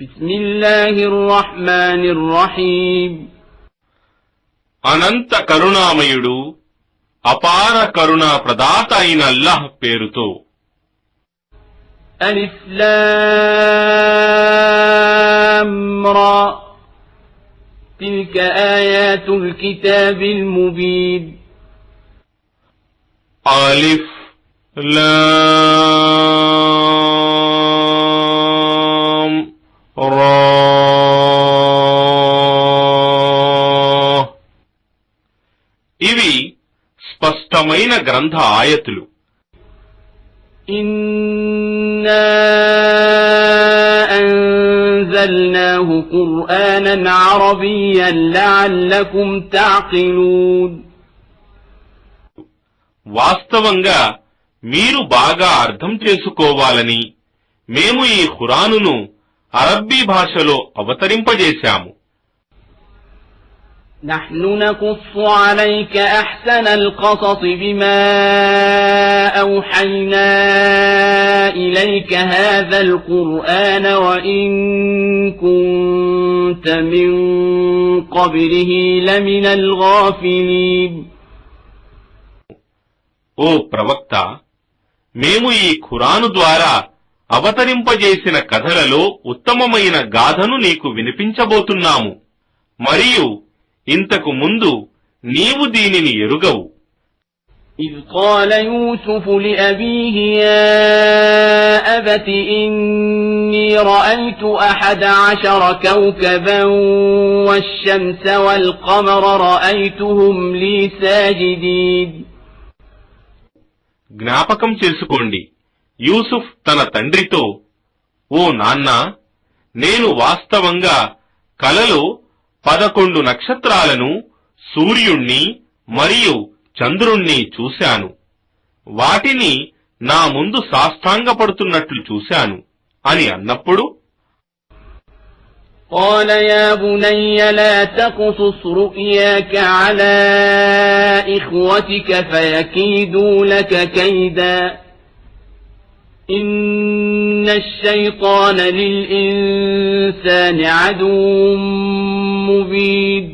بسم الله الرحمن الرحيم అనంత కరుణామయుడు అపార కరుణా ప్రదాత అయిన అల్లాహ్ పేరుతో. అలిఫ్ లామ్ రా తిల్క ఆయాతుల్ కితాబిల్ ముబీన్. అలిఫ్ లామ్ రా ఇవి స్పష్టమైన గ్రంథ ఆయతులు. ఇన్నా అన్జల్నాహు ఖుర్ఆనన్ అరబియ్యన్ లఅల్లకుం తఅఖిలూన్. వాస్తవంగా మీరు బాగా అర్థం చేసుకోవాలని మేము ఈ ఖురానును అరబ్బీ భాషలో అవతరింపజేశాము. نحن نقص عليك أحسن القصص بما أوحينا إليك هذا القرآن وإن كنت من قبله لمن الغافلين. ఓ ప్రవక్త, మేము ఈ ఖురాను ద్వారా అవతరింపజేసిన కథలలో ఉత్తమమైన గాథను నీకు వినిపించబోతున్నాము, మరియు ఇంతకు ముందు నీవు దీనిని ఎరుగవు. إذ قال يوسف لأبيه يا أبت إني رأيت 11 كوكبا والشمس والقمر رأيتهم لي ساجدين. జ్ఞాపకం చేసుకోండి, యూసుఫ్ తన తండ్రితో, ఓ నాన్నా, నేను వాస్తవంగా కలలో 11 నక్షత్రాలను, సూర్యుణ్ణి మరియు చంద్రుణ్ణి చూశాను. వాటిని నా ముందు సాష్టాంగపడుతున్నట్లు చూశాను అని అన్నప్పుడు, قال يا بني لا تقصص رؤياك على إخوتك فيكيدوا لك كيدا إن الشيطان للإنسان عدو مبين.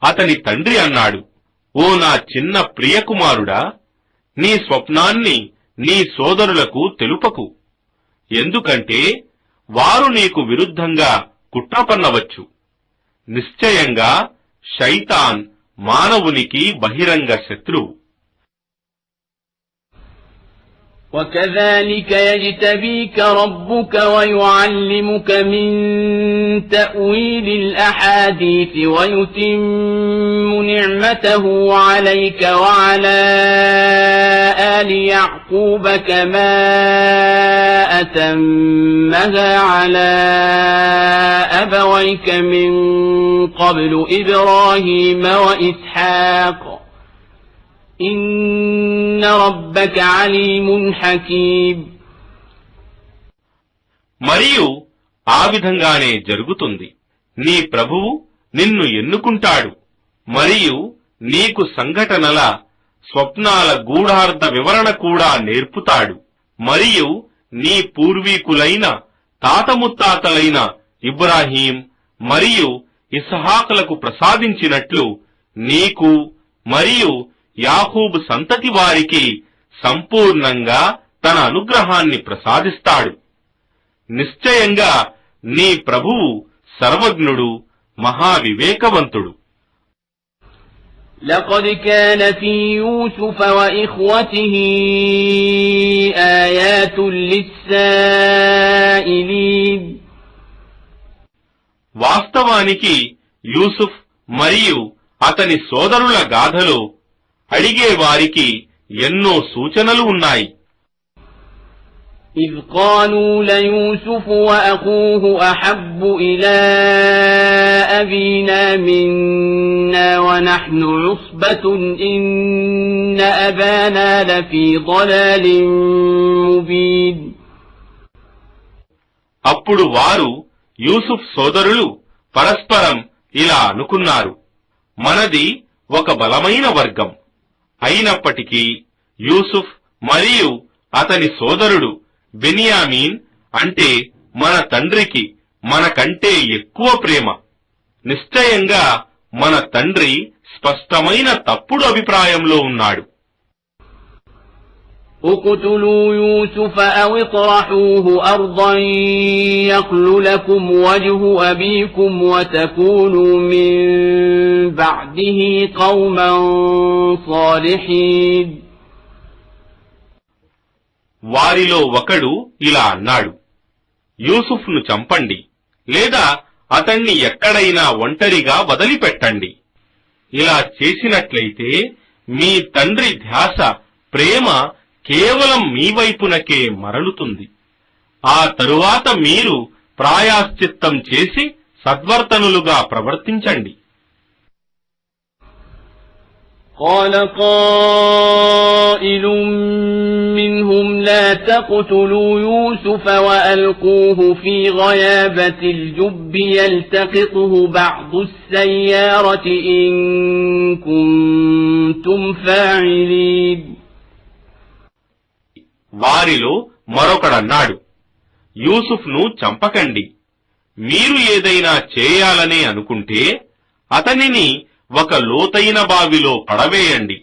అతని తండ్రి అన్నాడు, ఓ నా చిన్న ప్రియకుమారుడా, నీ స్వప్నాన్ని నీ సోదరులకు తెలుపకు, ఎందుకంటే వారు నీకు విరుద్ధంగా కుట్ర పన్నవచ్చు. నిశ్చయంగా శైతాన్ మానవునికి బహిరంగ శత్రువు. وكذلك يجتبيك ربك ويعلمك من تأويل الأحاديث ويتم نعمته عليك وعلى آل يعقوب كما أتمها على أبويك من قبل إبراهيم وإسحاق إن ربك عليم حكيم. మరియు ఆ విధంగానే జరుగుతుంది. నీ ప్రభువు నిన్ను ఎన్నుకుంటాడు మరియు నీకు సంఘటనల, స్వప్నాల గూఢార్థ వివరణ కూడా నేర్పుతాడు. మరియు నీ పూర్వీకులైన తాత ముత్తాతలైన ఇబ్రాహీం మరియు ఇస్హాకులకు ప్రసాదించినట్లు నీకు మరియు యాకూబు సంతతి వారికి సంపూర్ణంగా తన అనుగ్రహాన్ని ప్రసాదిస్తాడు. నిశ్చయంగా నీ ప్రభువు సర్వజ్ఞుడు, మహావివేకవంతుడు. لقد كان في يوسف وإخوته آيات للسائلين. వాస్తవానికి యూసుఫ్ మరియు అతని సోదరుల గాథలో అడిగే వారికి ఎన్నో సూచనలు ఉన్నాయి. إذ قالوا ليوسف وأخوه أحب إلى أبينا منا ونحن عصبة إن أبانا لفي ضلال مبين. అప్పుడు వారు, యూసుఫ్ సోదరులు పరస్పరం ఇలా అనుకున్నారు, మనది ఒక బలమైన వర్గం, అయినప్పటికీ యూసుఫ్ మరియు అతని సోదరుడు బెన్యామీన్ అంటే మన తండ్రికి మనకంటే ఎక్కువ ప్రేమ. నిశ్చయంగా మన తండ్రి స్పష్టమైన తప్పుడు అభిప్రాయంలో ఉన్నాడు. اقتلوا يوسف أو اطرحوه أرضا يخل لكم وجه أبيكم وتكونوا من بعده قوما صالحين. వారిలో ఒకడు ఇలా అన్నాడు, యూసుఫ్ను చంపండి, లేదా అతణ్ణి ఎక్కడైనా ఒంటరిగా వదిలిపెట్టండి. ఇలా చేసినట్లయితే మీ తండ్రి ధ్యాస, ప్రేమ కేవలం మీ వైపునకే మరలుతుంది. ఆ తరువాత మీరు ప్రాయశ్చిత్తం చేసి సద్వర్తనులుగా ప్రవర్తించండి. قال قائل منهم لا تقتلوا يوسف وألقوه في غيابة الجب يلتقطه بعض السيارة إن كنتم فاعلين. వారిలో మరొకడన్నాడు, యూసుఫ్ను చంపకండి. మీరు ఏదైనా చేయాలనే అనుకుంటే అతనిని ఒక లోతైన బావిలో పడవేయండి.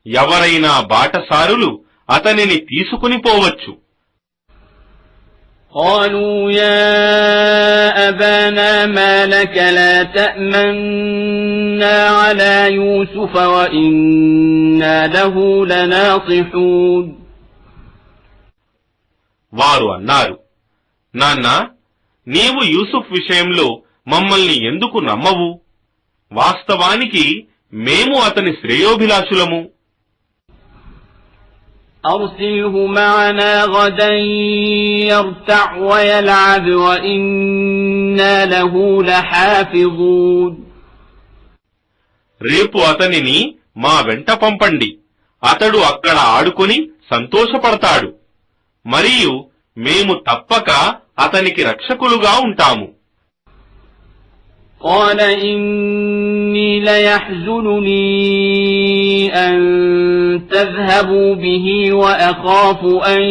ఎవరైనా బాటసారులు అతనిని తీసుకుని పోవచ్చు. قالوا يا أبانا ما لك لا تأمنا على يوسف وإنا له لناصحون. వారు అన్నారు, నాన్న, నీవు యూసుఫ్ విషయంలో మమ్మల్ని ఎందుకు నమ్మవు? వాస్తవానికి మేము అతని శ్రేయోభిలాషులము. أرسله معنا غدا يرتع ويلعب وإنا له لحافظون. రేపు అతనిని మా వెంట పంపండి. అతడు అక్కడ ఆడుకొని సంతోషపడతాడు. మరియు మేము తప్పక అతనికి రక్షకులుగా ఉంటాము. قال إني ليحزنني أن تذهبوا به وأخاف أن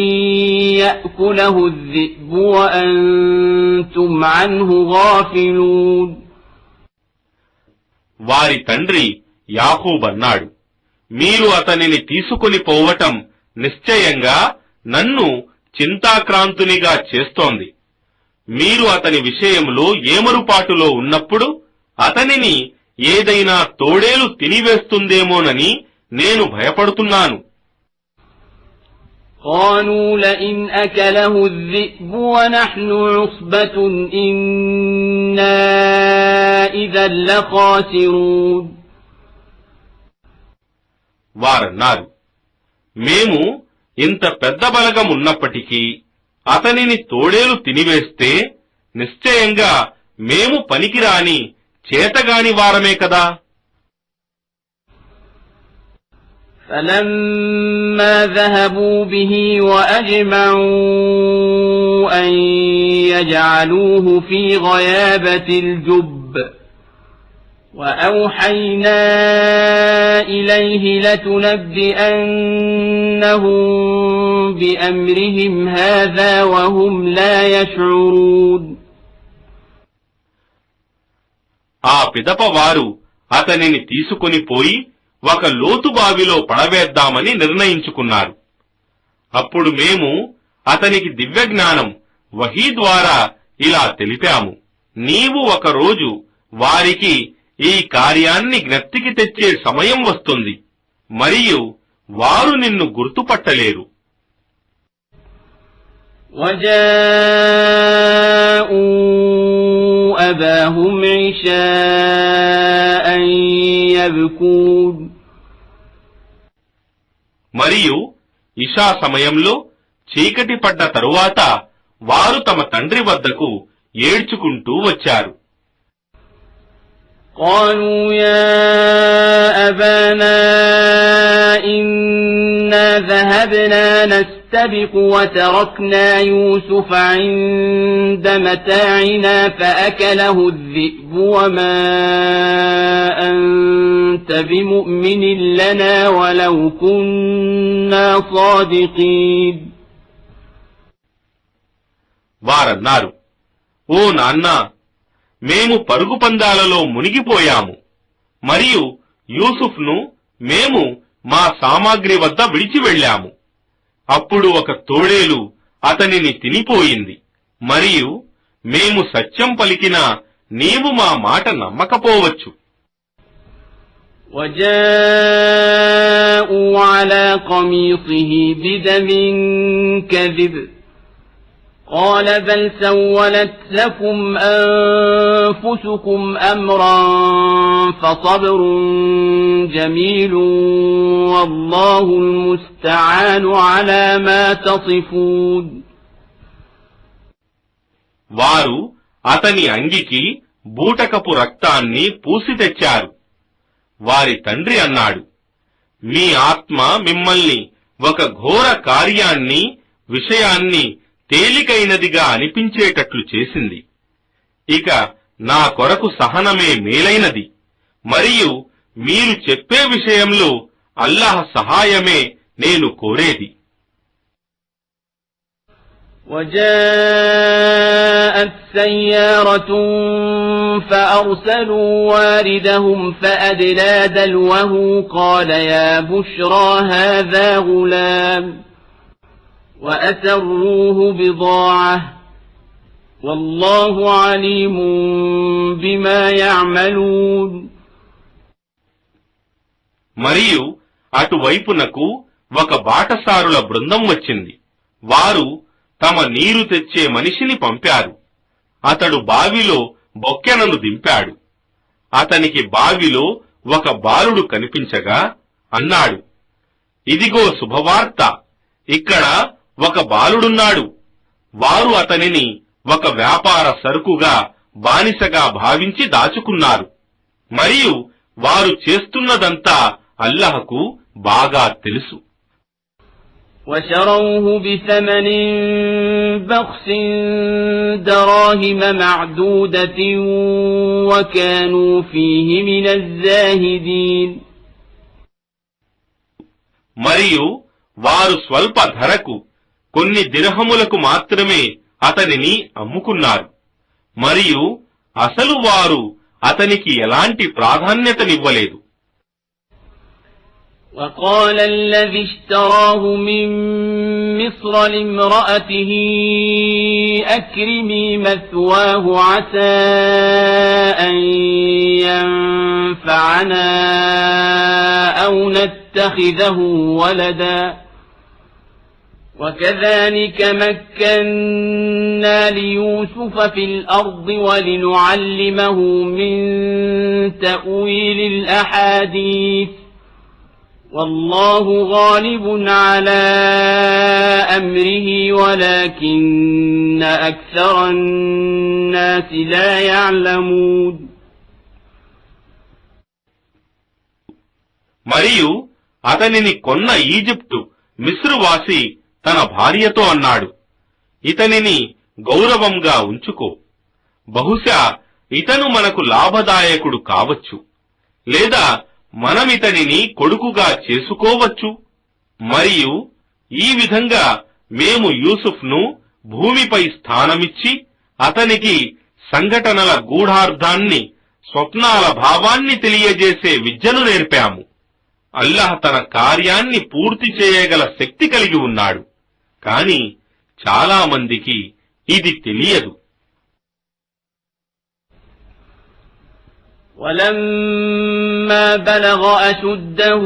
يأكله الذئب وأنتم عنه غافلون. వారి తండ్రి యాకూబ్ అన్నాడు, మీరు అతనిని తీసుకుని పోవటం నిశ్చయంగా నన్ను చింతాక్రాంతునిగా చేస్తోంది. మీరు అతని విషయంలో ఏమరుపాటులో ఉన్నప్పుడు అతనిని ఏదైనా తోడేలు తినివేస్తుందేమోనని నేను భయపడుతున్నాను. قالوا لئن أكله الذئب ونحن عصبة إنا إذا لخاسرون. వారన్నారు, మేము ఇంత పెద్ద బలగం ఉన్నప్పటికీ అతనిని తోడేలు తినివేస్తే నిశ్చయంగా మేము పనికిరాని చేతగాని వారమే కదా. فلما ذهبوا به وأجمعوا أن يجعلوه في غيابة الجب وأوحينا إليه لتنبئنهم بأمرهم هذا وهم لا يشعرون. ఆ పిదప వారు అతనిని తీసుకుని పోయి ఒక లోతు బావిలో పడవేద్దామని నిర్ణయించుకున్నారు. అప్పుడు మేము అతనికి దివ్యజ్ఞానం వహీ ద్వారా ఇలా తెలిపాము, నీవు ఒకరోజు వారికి ఈ కార్యాన్ని జ్ఞప్తికి తెచ్చే సమయం వస్తుంది మరియు వారు నిన్ను గుర్తుపట్టలేరు. وجاءوا أباهم عشاء يبكون. మరియు ఇషా సమయంలో చీకటి పడ్డ తరువాత వారు తమ తండ్రి వద్దకు ఏడ్చుకుంటూ వచ్చారు. قالوا يا أبانا إنا ذهبنا نستبق وتركنا يوسف عند متاعنا فأكله الذئب وما أنت بمؤمن لنا ولو كنا صادقين. వారన్నారు, ఓ నాన్నా, మేము పరుగు పందాలలో మునిగిపోయాము మరియు యూసుఫ్ను మేము మా సామాగ్రి వద్ద విడిచి వెళ్ళాము. అప్పుడు ఒక తోడేలు అతనిని తినిపోయింది మరియు మేము సత్యం పలికినా నీవు మా మాట నమ్మకపోవచ్చు. وجاءوا على قميصه بدم كذب قال بل سولت لكم أنفسكم أمرا فصبر جميل والله المستعان على ما تصفون. వారు అతని అంగికి బూటకపు రక్తాన్ని పూసి తెచ్చారు. వారి తండ్రి అన్నాడు, మీ ఆత్మ మిమ్మల్ని ఒక ఘోర విషయాన్ని తేలికైనదిగా అనిపించేటట్లు చేసింది. ఇక నా కొరకు సహనమే మేలైనది మరియు మీరు చెప్పే విషయంలో అల్లాహ్ సహాయమే నేను కోరేది. وجاءت سيارة فأرسلوا واردهم فأدلى دلوه قال يا بشرى هذا غلام وأسروه بضاعة والله عليم بما يعملون. మరియు అటువైపునకు ఒక బాటసారుల బృందం వచ్చింది. వారు తమ నీరు తెచ్చే మనిషిని పంపారు. అతడు బావిలో బొక్కెనను దింపాడు. అతనికి బావిలో ఒక బాలుడు కనిపించగా అన్నాడు, ఇదిగో శుభవార్త, ఇక్కడ ఒక బాలుడున్నాడు. వారు అతనిని ఒక వ్యాపార సరుకుగా బానిసగా భావించి దాచుకున్నారు. మరియు వారు చేస్తున్నదంతా అల్లాహ్కు బాగా తెలుసు. وشروه بثمن بخس دراهم معدودة وكانوا فيه من الزاهدين. మరియు వారు స్వల్ప ధరకు కొన్ని దిర్హములకు మాత్రమే అతనిని అమ్ముకున్నారు. మరియు అసలు వారు అతనికి ఎలాంటి ప్రాధాన్యతనివ్వలేదు. وقال الذي اشتراه من مصر لامرأته أكرمي مثواه عسى أن ينفعنا أو نتخذه ولدا وكذلك مكنا ليوسف في الأرض ولنعلمه من تأويل الأحاديث والله غالب على أمره ولكن أكثر الناس لا يعلمون. మరియు అతనిని కొన్న ఈజిప్టు మిస్రువాసి తన భార్యతో అన్నాడు, ఇతనిని గౌరవంగా ఉంచుకో. బహుశా ఇతను మనకు లాభదాయకుడు కావచ్చు, లేదా మనమితనిని కొడుకుగా చేసుకోవచ్చు. మరియు ఈ విధంగా మేము యూసుఫ్ను భూమిపై స్థానమిచ్చి అతనికి సంఘటనల గూఢార్థాన్ని, స్వప్నాల భావాన్ని తెలియజేసే విద్యను నేర్పాము. అల్లాహ్ తన కార్యాన్ని పూర్తి చేయగల శక్తి కలిగి ఉన్నాడు, కాని చాలా మందికి ఇది తెలియదు. ولما بلغ أشده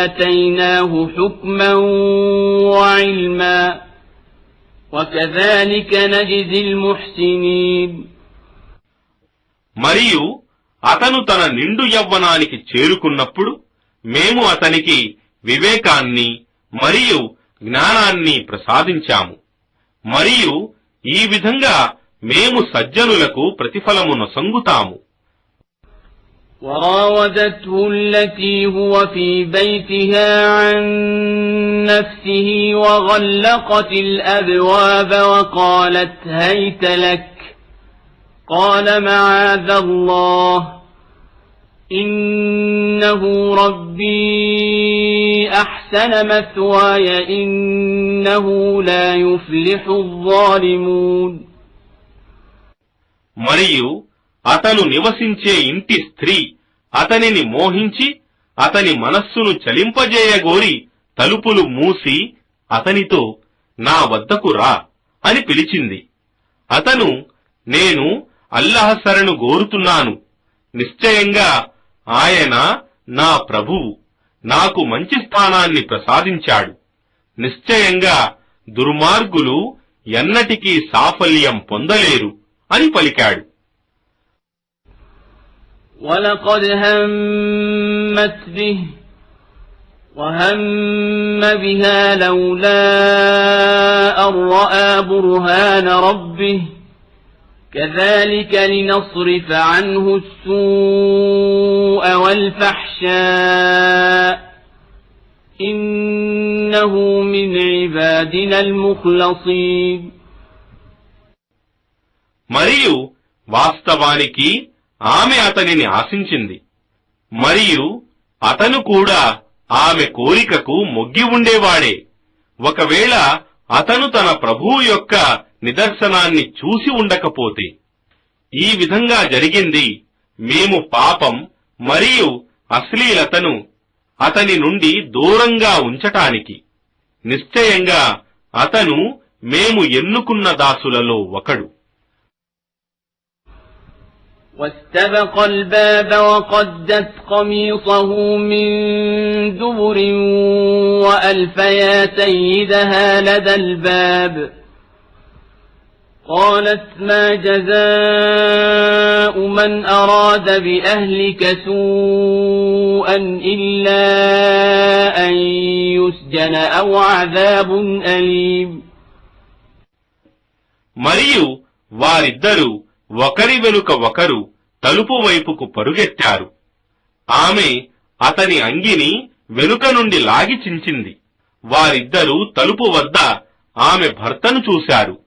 آتيناه حكما وعلما وكذلك نجزي المحسنين. మరియు అతను తన నిండు యవ్వనానికి చేరుకున్నప్పుడు మేము అతనికి వివేకాన్ని మరియు జ్ఞానాన్ని ప్రసాదించాము. మరియు ఈ విధంగా మేము సజ్జనులకు ప్రతిఫలము నొసంగుతాము. وراودته التي هو في بيتها عن نفسه وغلقت الأبواب وقالت هيت لك قال معاذ الله ఇన్నహు రబ్బీ అహ్సన మథ్వాయ ఇన్నహు లా యుఫ్లిహుల్ జాలిమూన్. మరియు అతను నివసించే ఇంటి స్త్రీ అతనిని మోహించి అతని మనస్సును చలింపజేయగోరి తలుపులు మూసి అతనితో నా వద్దకు రా అని పిలిచింది. అతను నేను అల్లాహ్ శరణు గోరుతున్నాను, నిశ్చయంగా ఆయన నా ప్రభువు నాకు మంచి స్థానాన్ని ప్రసాదించాడు, నిశ్చయంగా దుర్మార్గులు ఎన్నటికీ సాఫల్యం పొందలేరు అని పలికాడు. وَلَقَدْ هَمَّتْ بِهِ وَهَمَّ بِهَا لَوْلَا أَن رَّأَىٰ بُرْهَانَ رَبِّهِ كَذَٰلِكَ لِنَصْرِفَ عَنْهُ السُّوءَ وَالْفَحْشَاءَ إِنَّهُ مِنْ عِبَادِنَا الْمُخْلَصِينَ. మరియు వాస్తవానికి ఆమె అతనిని ఆశించింది, మరియు అతను కూడా ఆమె కోరికకు మొగ్గి ఉండేవాడే. ఒకవేళ అతను తన ప్రభువు యొక్క నిదర్శనాన్ని చూసి ఉండకపోతే. ఈ విధంగా జరిగింది మేము పాపం మరియు అశ్లీలతను అతని నుండి దూరంగా ఉంచటానికి. నిశ్చయంగా అతను మేము ఎన్నుకున్న దాసులలో ఒకడు. واستبق الباب وقدت قميصه من دبر وألف يا سيدها لدى الباب قالت ما جزاء من أراد بأهلك سوءا إلا أن يسجن أو عذاب أليم. మరియు వారిద్దరూ ఒకరి వెనుక ఒకరు తలుపు వైపుకు పరుగెత్తారు. ఆమె అతని అంగిని వెనుక నుండి లాగి చించింది. వారిద్దరూ తలుపు వద్ద ఆమె భర్తను చూశారు.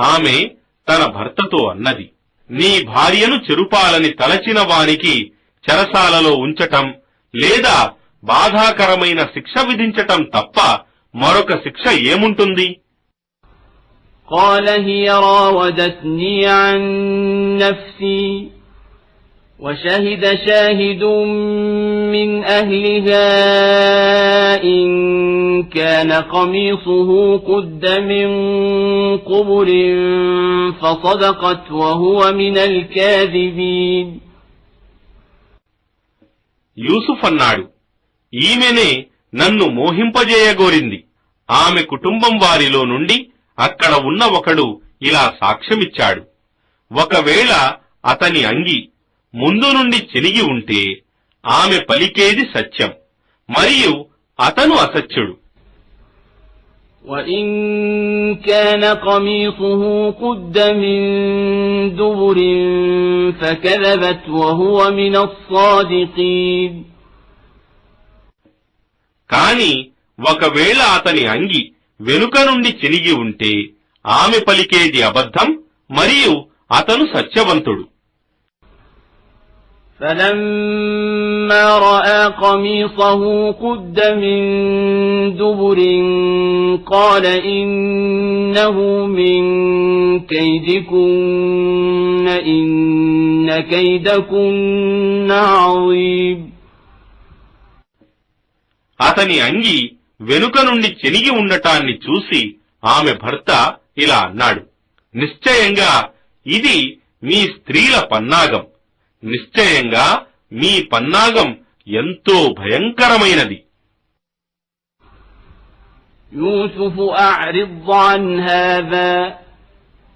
ఆమె తన భర్తతో అన్నది, నీ భార్యను చెరుపాలని తలచిన వానికి చెరసాలలో ఉంచటం లేదా బాధాకరమైన శిక్ష విధించటం తప్ప మరొక శిక్ష ఏముంటుంది? قال هي راودتني عن نفسي وشهد شاهد من أهلها إن كان قميصه قد من قبل فصدقت وهو من الكاذبين. యూసుఫ్ అన్నాడు, ఈమెనే నన్ను మోహింపజేయగోరింది. ఆమె కుటుంబం వారిలో నుండి అక్కడ ఉన్న ఒకడు ఇలా సాక్ష్యమిచ్చాడు. ఒకవేళ అతని అంగి ముందు నుండి చెనిగి ఉంటే ఆమె పలికేది సత్యం, మరియు అతను అసత్యుడు. وَإِن كَانَ قَمِيصُهُ قُدَّ مِن دُبُرٍ فَكَذَبَتْ وَهُوَ مِنَ الصَّادِقِينَ. కాని ఒకవేళ అతని అంగి వెనుక నుండి చెనిగి ఉంటే ఆమె పలికేది అబద్ధం, మరియు అతను సత్యవంతుడు. فَلَمَّا رَأَىٰ قَمِيصَهُ قُدَّ مِن دُبُرٍ قَالَ إِنَّهُ مِن كَيْدِكُنَّ إِنَّ كَيْدَكُنَّ عَظِيمٌ. అతని అంగి వెనుక నుండి చెనిగి ఉండటాన్ని చూసి ఆమె భర్త ఇలా అన్నాడు, నిశ్చయంగా ఇది మీ స్త్రీల పన్నాగం, నిశ్చయంగా మీ పన్నాగం ఎంతో భయంకరమైనది. يوسف أعرض عن هذا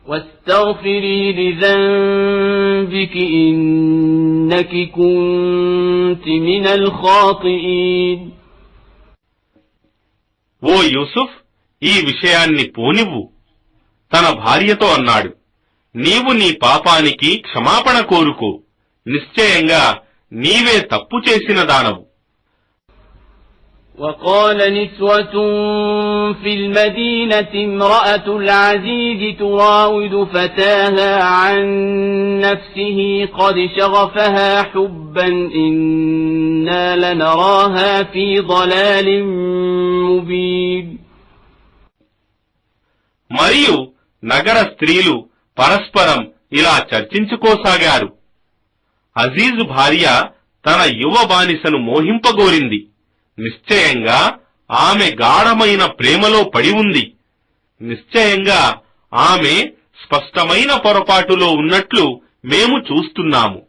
واستغفري لذنبك إنك كنت من الخاطئين. ఓ యూసుఫ్, ఈ విషయాన్ని పోనివ్వు. తన భార్యతో అన్నాడు, నీవు నీ పాపానికి క్షమాపణ కోరుకో, నిశ్చయంగా నీవే తప్పు చేసిన దానవు. وقال نسوة في المدينة امرأة العزيز تراود فتاها عن نفسه قد شغفها حبا إنا لنراها في ضلال مبين. మరియు నగర స్త్రీలు పరస్పరం ఇలా చర్చించుకోసాగారు. అజీజు భార్య తన యువ బానిసను మోహింపగోరింది. నిశ్చయంగా ఆమె గాఢమైన ప్రేమలో పడి ఉంది. నిశ్చయంగా ఆమె స్పష్టమైన పొరపాటులో ఉన్నట్లు మేము చూస్తున్నాము.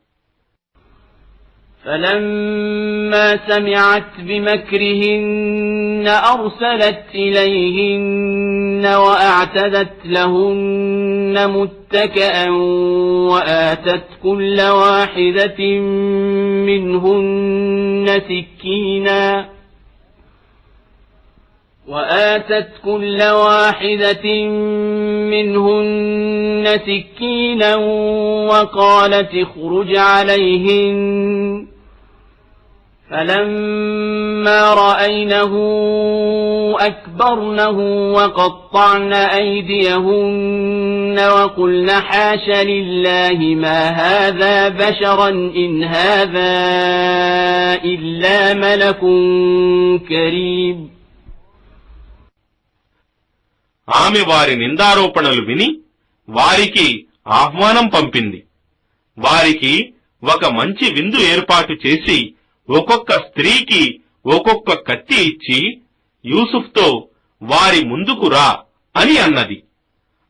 فلما سمعت بمكرهن أرسلت إليهن وأعتدت لهن متكئا وآتت كل واحدة منهن سكينا وقالت اخرج عليهن فلما رأينه أكبرنه وقطعن أيديهن وقلن حاش لله ما هذا بشرا إن هذا إلا ملك كريم. ఆమె వారి నిందారోపణలు విని వారికి ఆహ్వానం పంపింది. వారికి ఒక మంచి విందు ఏర్పాటు చేసి ఒక్కొక్క స్త్రీకి ఒక్కొక్క కత్తి ఇచ్చి యూసుఫ్తో వారి ముందుకు రా అని అన్నది.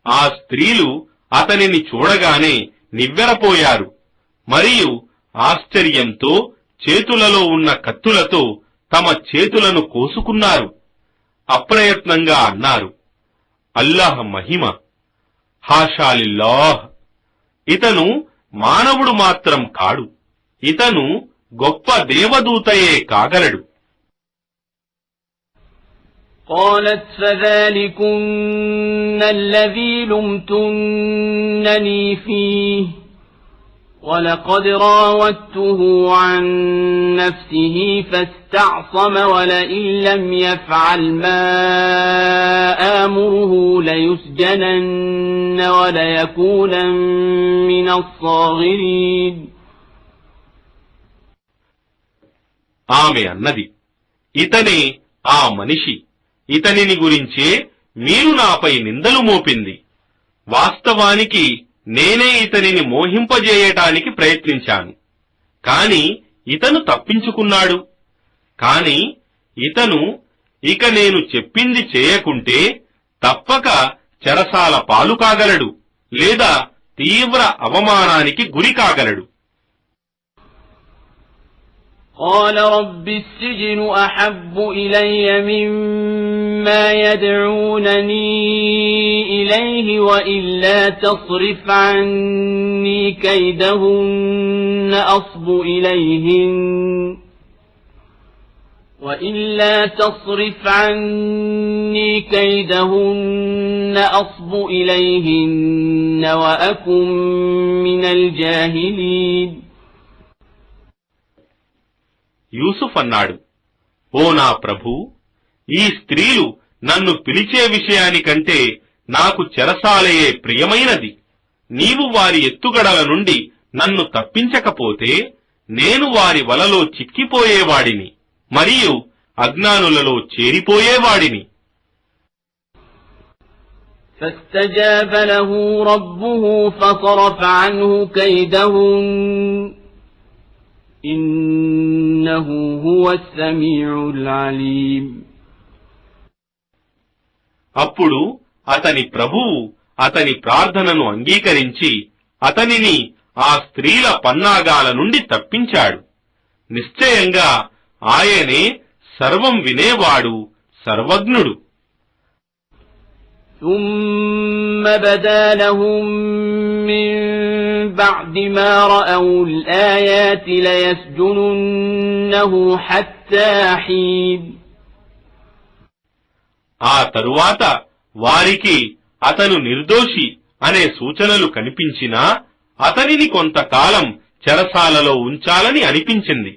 ఆ స్త్రీలు అతనిని చూడగానే నివ్వెరపోయారు మరియు ఆశ్చర్యంతో చేతులలో ఉన్న కత్తులతో తమ చేతులను కోసుకున్నారు. అప్రయత్నంగా అన్నారు, అల్లాహ్ మహిమ, హాషాలిల్లాహ్, ఇతను మానవుడు మాత్రం కాడు, ఇతను గొప్ప దేవదూతయే కాగలడు. قالت فذلكن الذي لمتنني فيه ولقد راودته عن نفسه فاستعصم ولئن لم يفعل ما آمره ليسجنن وليكونا من الصاغرين. ఆమె అన్నది, ఇతనే ఆ మనిషి, ఇతనిని గురించే మీరు నాపై నిందలు మోపింది. వాస్తవానికి నేనే ఇతనిని మోహింపజేయటానికి ప్రయత్నించాను, కాని ఇతను తప్పించుకున్నాడు. కాని ఇతను ఇక నేను చెప్పింది చేయకుంటే తప్పక చెరసాల పాలు కాగలడు లేదా తీవ్ర అవమానానికి గురి కాగలడు. قال رب السجن أحب إلي مما يدعونني إليه وإلا تصرف عني كيدهن أصب إليهن وأكن من الجاهلين. యూసుఫ్ అన్నాడు, ఓ నా ప్రభూ, ఈ స్త్రీలు నన్ను పిలిచే విషయానికంటే నాకు చెరసాలయే ప్రియమైనది. నీవు వారి ఎత్తుగడల నుండి నన్ను తప్పించకపోతే నేను వారి వలలో చిక్కిపోయేవాడిని మరియు అజ్ఞానులలో చేరిపోయేవాడిని. فاستجاب له ربه فصرف عنه كيدهن إنه هو السميع العليم. అప్పుడు అతని ప్రభువు అతని ప్రార్థనను అంగీకరించి అతనిని ఆ స్త్రీల పన్నాగాల నుండి తప్పించాడు. నిశ్చయంగా ఆయనే సర్వం వినేవాడు, సర్వజ్ఞుడు. ثم بدا لهم من بعد ما رأوا الآيات ليسجننه حتى حين. ఆ తరువాత వారికి అతను నిర్దోషి అనే సూచనలు కనిపించినా అతనిని కొంతకాలం చెరసాలలో ఉంచాలని అనిపించింది.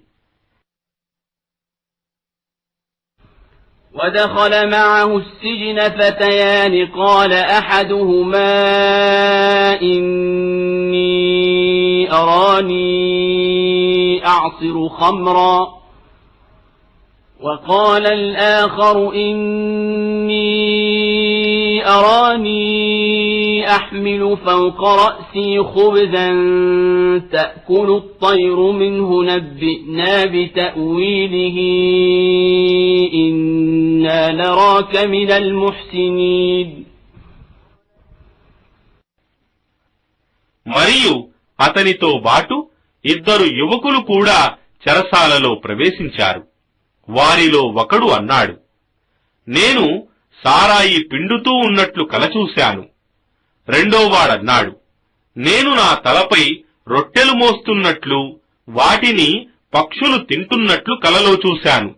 ودخل معه السجن فتيان قال أحدهما إني أراني أعصر خمرا وقال الآخر إني أراني أحمل فوق رأسي خبزا تأكل الطير منه نبئنا بتأويله إنا نراك من المحسنين. మరియు అతనితో బాటు ఇద్దరు యువకులు కూడా చెరసాలలో ప్రవేశించారు. వారిలో ఒకడు అన్నాడు, నేను సారాయి పిండుతూ ఉన్నట్లు కలచూశాను. రెండోవాడన్నాడు, నేను నా తలపై రొట్టెలు మోస్తున్నట్లు వాటిని పక్షులు తింటున్నట్లు కలలో చూశాను.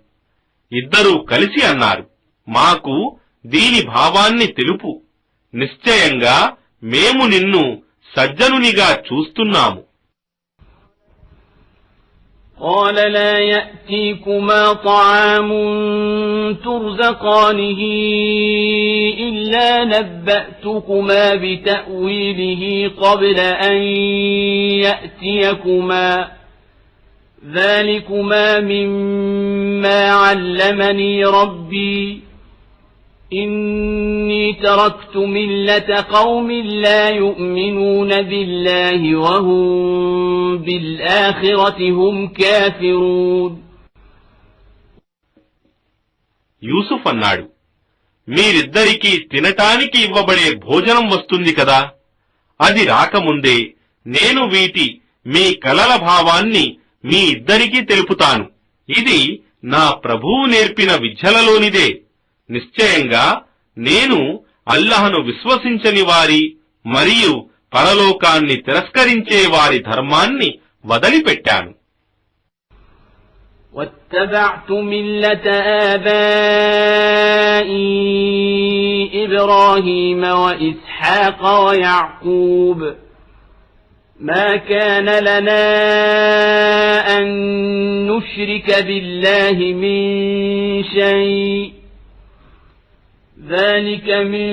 ఇద్దరూ కలిసి అన్నారు, మాకు దీని భావాన్ని తెలుపు. నిశ్చయంగా మేము నిన్ను సజ్జనునిగా చూస్తున్నాము. قال لا يأتيكما طعام ترزقانه إلا نبأتكما بتأويله قبل أن يأتيكما ذلكما مما علمني ربي إني تركت ملة قوم لا يؤمنون بالله وهم بالآخرة هم كافرون. యూసుఫ్ అన్నాడు, మీరిద్దరికీ తినటానికి ఇవ్వబడే భోజనం వస్తుంది కదా, అది రాకముందే నేను మీ కలల భావాన్ని మీ ఇద్దరికీ తెలుపుతాను. ఇది నా ప్రభువు నేర్పిన విద్యలలోనిదే. నిశ్చయంగా నేను అల్లాహ్ను విశ్వసించని వారి మరియు పరలోకాన్ని తిరస్కరించే వారి ధర్మాన్ని వదిలిపెట్టాను. واتبعت ملة آبائي إبراهيم وإسحاق ويعقوب ما كان لنا أن نشرك بالله من شيء ذلك من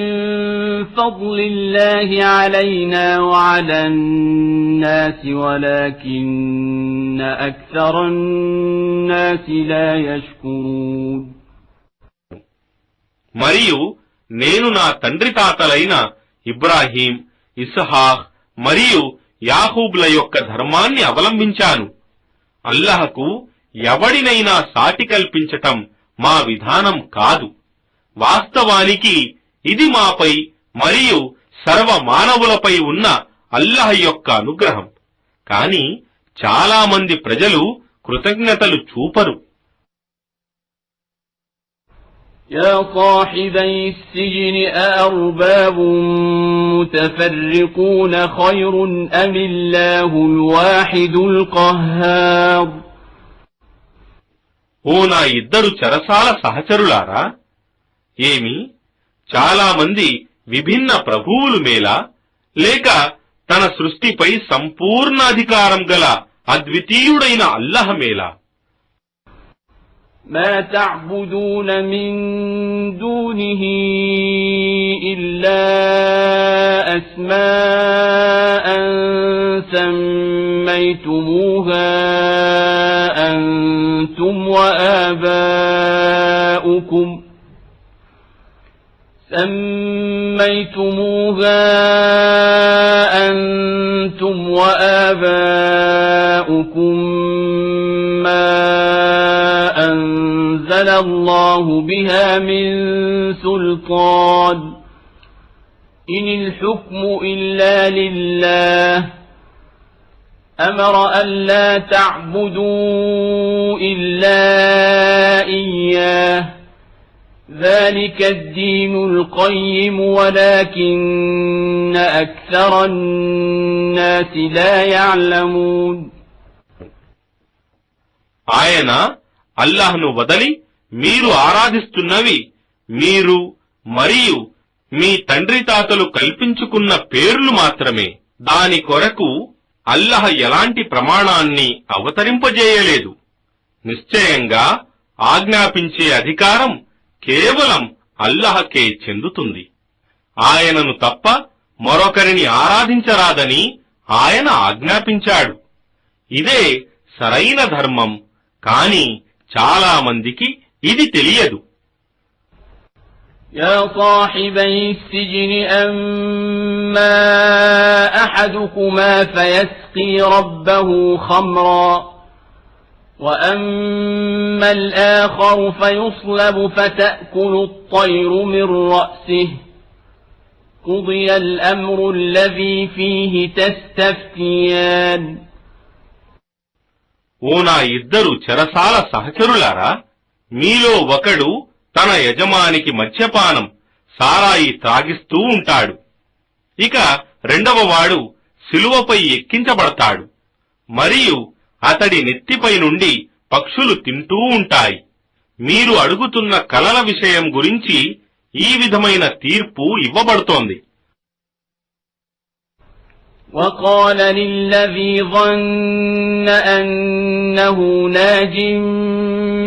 فضل الله علينا وعلى الناس ولكن أكثر الناس لا يشكرون. మరియు నేను నా తండ్రి తాతలైన ఇబ్రాహీం, ఇస్హాక్ మరియు యాకూబుల యొక్క ధర్మాన్ని అవలంబించాను. అల్లాహకు ఎవడినైనా సాటి కల్పించటం మా విధానం కాదు. వాస్తవానికి ఇది మాపై మరియు సర్వ మానవులపై ఉన్న అల్లాహ్ యొక్క అనుగ్రహం. కాని చాలా మంది ప్రజలు కృతజ్ఞతలు చూపరు. يا صاحبي السجن أأرباب متفرقون خير أم الله الواحد القهار. ఓ నా ఇద్దరు చెరసాల సహచరులారా, ఏమి చాలా మంది విభిన్న ప్రభువులు మేలా, లేక తన సృష్టిపై సంపూర్ణ అధికారం గల అద్వితీయుడైన అల్లాహ్ మేలా? ما تعبدون من دونه إلا أسماء سميتموها أنتم وآباؤكم ما أنزل الله بها من سلطان إن الحكم إلا لله أمر ألا تعبدوا إلا إياه ذلك الدين القيم ولكن أكثر الناس لا يعلمون. ఆయన అల్లాహ్ను వదలి మీరు ఆరాధిస్తున్నవి మీరు మరియు మీ తండ్రి తాతలు కల్పించుకున్న పేర్లు మాత్రమే. దాని కొరకు అల్లాహ్ ఎలాంటి ప్రమాణాన్ని అవతరింపజేయలేదు. నిశ్చయంగా ఆజ్ఞాపించే అధికారం కేవలం అల్లాహకే చెందుతుంది. ఆయనను తప్ప మరొకరిని ఆరాధించరాదని ఆయన ఆజ్ఞాపించాడు. ఇదే సరైన ధర్మం. కాని చాలా మందికి ఇది తెలియదు. يا صاحبي السجن أما أحدكما فيسقي ربه خمرا وأما الآخر فيصلب فتأكل الطير من رأسه قضي الأمر الذي فيه تستفتيان. ఓ నా ఇద్దరు చెరసాల సహచరులారా, మీలో ఒకడు తన యజమానికి మద్యపానం సారాయి త్రాగిస్తూ ఉంటాడు. ఇక రెండవవాడు శిలువపై ఎక్కించబడతాడు. మరియు అతడి నెత్తిపై నుండి పక్షులు తింటూ ఉంటాయి. మీరు అడుగుతున్న కలల విషయం గురించి ఈ విధమైన తీర్పు ఇవ్వబడుతోంది. وقال للذي ظن أنه ناج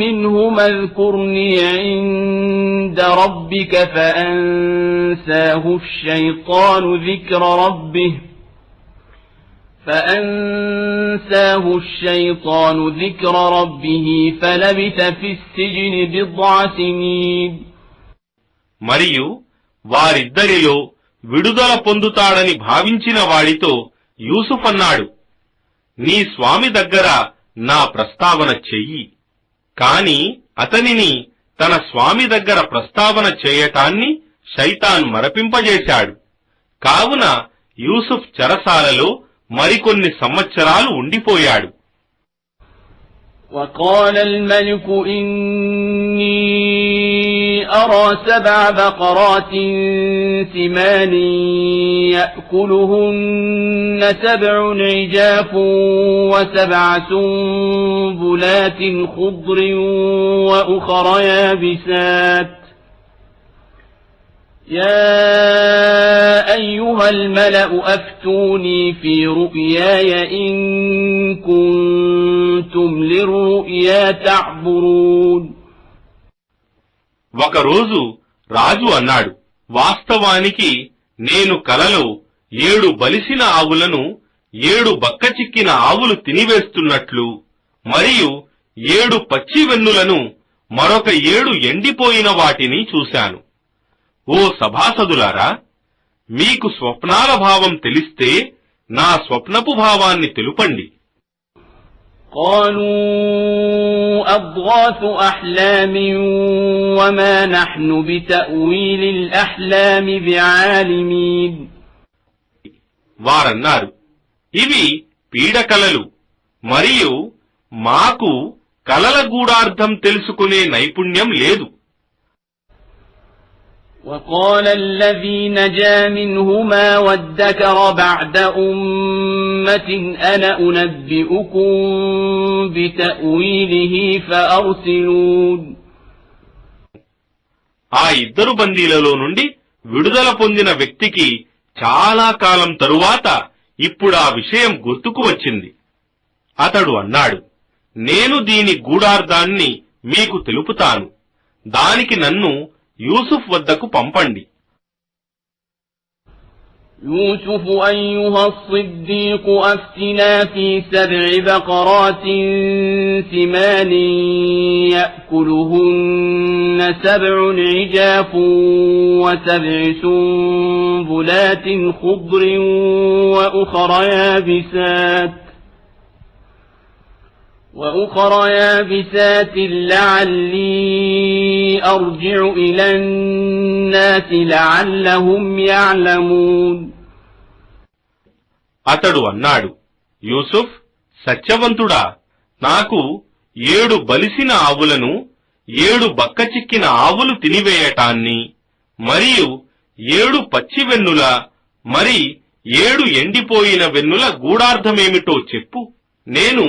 منهما اذكرني عند ربك فأنساه الشيطان ذكر ربه فلبث في السجن بضع سنين. మరియు వారిద్దరిలో విడుదల పొందుతాడని భావించిన వాడితో యూసుఫ్ అన్నాడు, నీ స్వామి దగ్గర నా ప్రస్తావన చెయ్యి. కాని అతనిని తన స్వామి దగ్గర ప్రస్తావన చేయటాన్ని శైతాన్ మరపింపజేశాడు. కావున యూసుఫ్ చెరసాలలో మరికొన్ని సంవత్సరాలు ఉండిపోయాడు. وقال الملك إني أرى 7 بقرات سمان يأكلهن 7 عجاف و7 سنبلات خضر وأخر يابسات يا أيها الملأ أفتوني في رؤياي إن كنتم للرؤيا تعبرون. ఒకరోజు రాజు అన్నాడు, వాస్తవానికి నేను కలలో 7 బలిసిన ఆవులను 7 బక్కచిక్కిన ఆవులు తినివేస్తున్నట్లు మరియు 7 పచ్చి వెన్నులను మరొక 7 ఎండిపోయిన వాటిని చూశాను. ఓ సభాసదులారా, మీకు స్వప్నాల భావం తెలిస్తే నా స్వప్నపు భావాన్ని తెలుపండి. قالوا أضغاث أحلام وما نحن بتأويل الأحلام بعالمين. వారన్నారు, ఇవి పీడకలలు మరియు మాకు కలల గూఢార్థం తెలుసుకునే నైపుణ్యం లేదు. وقال الذي نجا منهما وادكر بعد أمة أنا أنبئكم بتأويله فأرسلون. ఆ ఇద్దరు బందీలలో నుండి విడుదల పొందిన వ్యక్తికి చాలా కాలం తరువాత ఇప్పుడు ఆ విషయం గుర్తుకు వచ్చింది. అతడు అన్నాడు, నేను దీని గూఢార్థాన్ని మీకు తెలుపుతాను. దానికి నన్ను యూసుఫ్ వద్దకు పంపండి. يوسف أيها الصديق أفتنا في 7 بقرات سمان يأكلهن 7 عجاف و7 سنبلات خضر وأخر يابسات لعلي أرجع إلى الناس لعلهم يعلمون. అతడు అన్నాడు, యూసుఫ్ సత్యవంతుడా, నాకు 7 బలిసిన ఆవులను 7 బక్కచిక్కిన ఆవులు తినివేయటాన్ని మరియు 7 పచ్చి వెన్నుల మరి 7 ఎండిపోయిన వెన్నుల గూఢార్థమేమిటో చెప్పు. నేను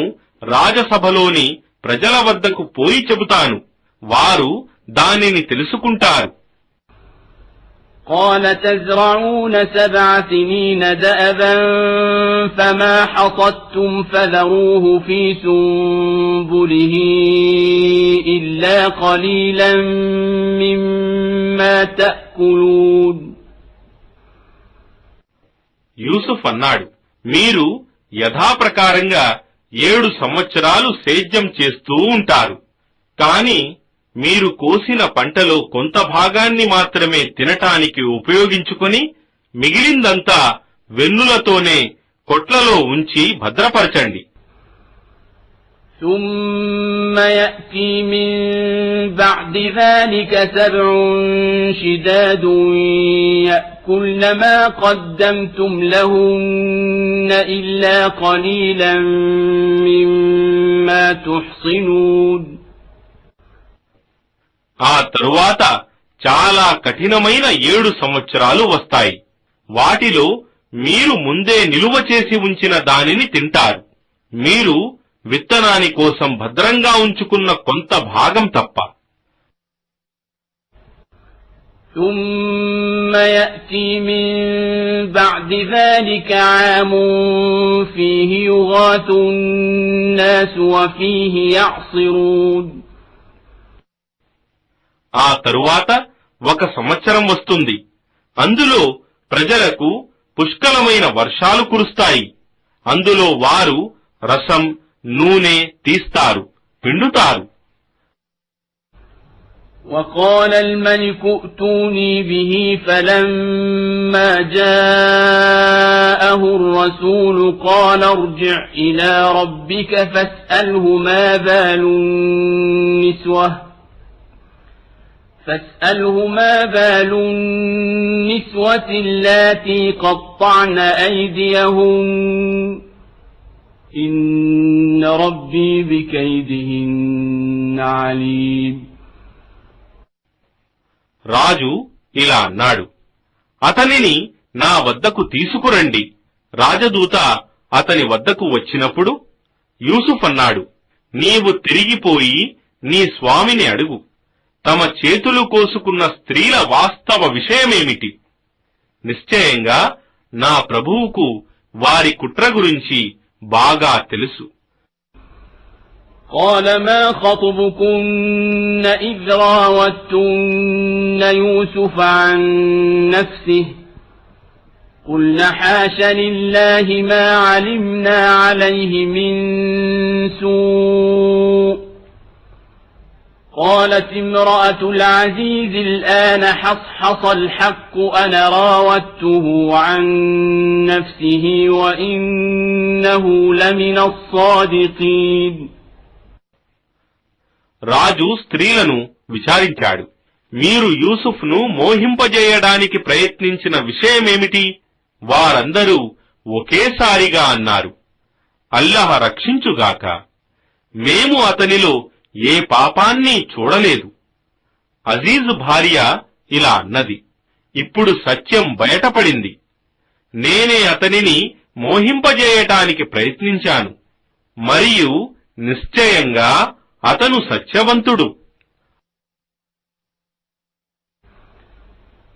రాజసభలోని ప్రజల వద్దకు పోయి చెబుతాను, వారు దానిని తెలుసుకుంటారు. قال تزرعون 7 سنين دأبا فما حصدتم فذروه في سنبله إلا قليلا مما تأكلون. యూసుఫ్ అన్నాడు, మీరు యథాప్రకారంగా 7 సంవత్సరాలు సేద్యం చేస్తూ ఉంటారు. కాని మీరు కోసిన పంటలో కొంత భాగాన్ని మాత్రమే తినటానికి ఉపయోగించుకొని మిగిలిందంతా వెన్నులతోనే కొట్లలో ఉంచి భద్రపరచండి. ثم يأتي من بعد ذلك 7 شداد يأكلن ما قدمتم لهن إلا قليلا مما تحصنون. ఆ తరువాత చాలా కఠినమైన 7 సంవత్సరాలు వస్తాయి. వాటిలో మీరు ముందే నిలువ చేసి ఉంచిన దానిని తింటారు, మీరు విత్తనాని కోసం భద్రంగా ఉంచుకున్న కొంత భాగం తప్ప. ثم يأتي من بعد ذلك عام فيه يغاث الناس وفيه يعصرون. ఆ తరువాత 1 సంవత్సరం వస్తుంది, అందులో ప్రజలకు పుష్కలమైన వర్షాలు కురుస్తాయి, అందులో వారు రసం నూనె తీస్తారు, పిండుతారు. وقال الملك ائتوني به فلما جاءه الرسول قال ارجع إلى ربك فاسأله ما بال النسوة اللاتي قطعن أيديهن إن ربي بكيدهن عليم. రాజు ఇలా అన్నాడు, అతనిని నా వద్దకు తీసుకురండి. రాజదూత అతని వద్దకు వచ్చినప్పుడు యూసుఫ్ అన్నాడు, నీవు తిరిగిపోయి నీ స్వామిని అడుగు, తమ చేతులు కోసుకున్న స్త్రీల వాస్తవ విషయమేమిటి? నిశ్చయంగా నా ప్రభువుకు వారి కుట్ర గురించి బాగా తెలుసు. قال ما خطبكن إذ راوتن يوسف عن نفسه قلنا حاش لله ما علمنا عليه من سوء قالت امرأة العزيز الآن حصحص الحق أنا راودته عن نفسه وإنه لمن الصادقين. రాజు స్త్రీలను విచారించాడు, మీరు యూసుఫ్ను మోహింపజేయడానికి ప్రయత్నించిన విషయమేమిటి? వారందరూ ఒకేసారిగా అన్నారు, అల్లాహ్ రక్షించుగాక, మేము అతనిలో ఏ పాపాన్ని చూడలేదు. అజీజ్ భార్య ఇలా అన్నది, ఇప్పుడు సత్యం బయటపడింది, నేనే అతనిని మోహింపజేయటానికి ప్రయత్నించాను, మరియు నిశ్చయంగా అతను సత్యవంతుడు.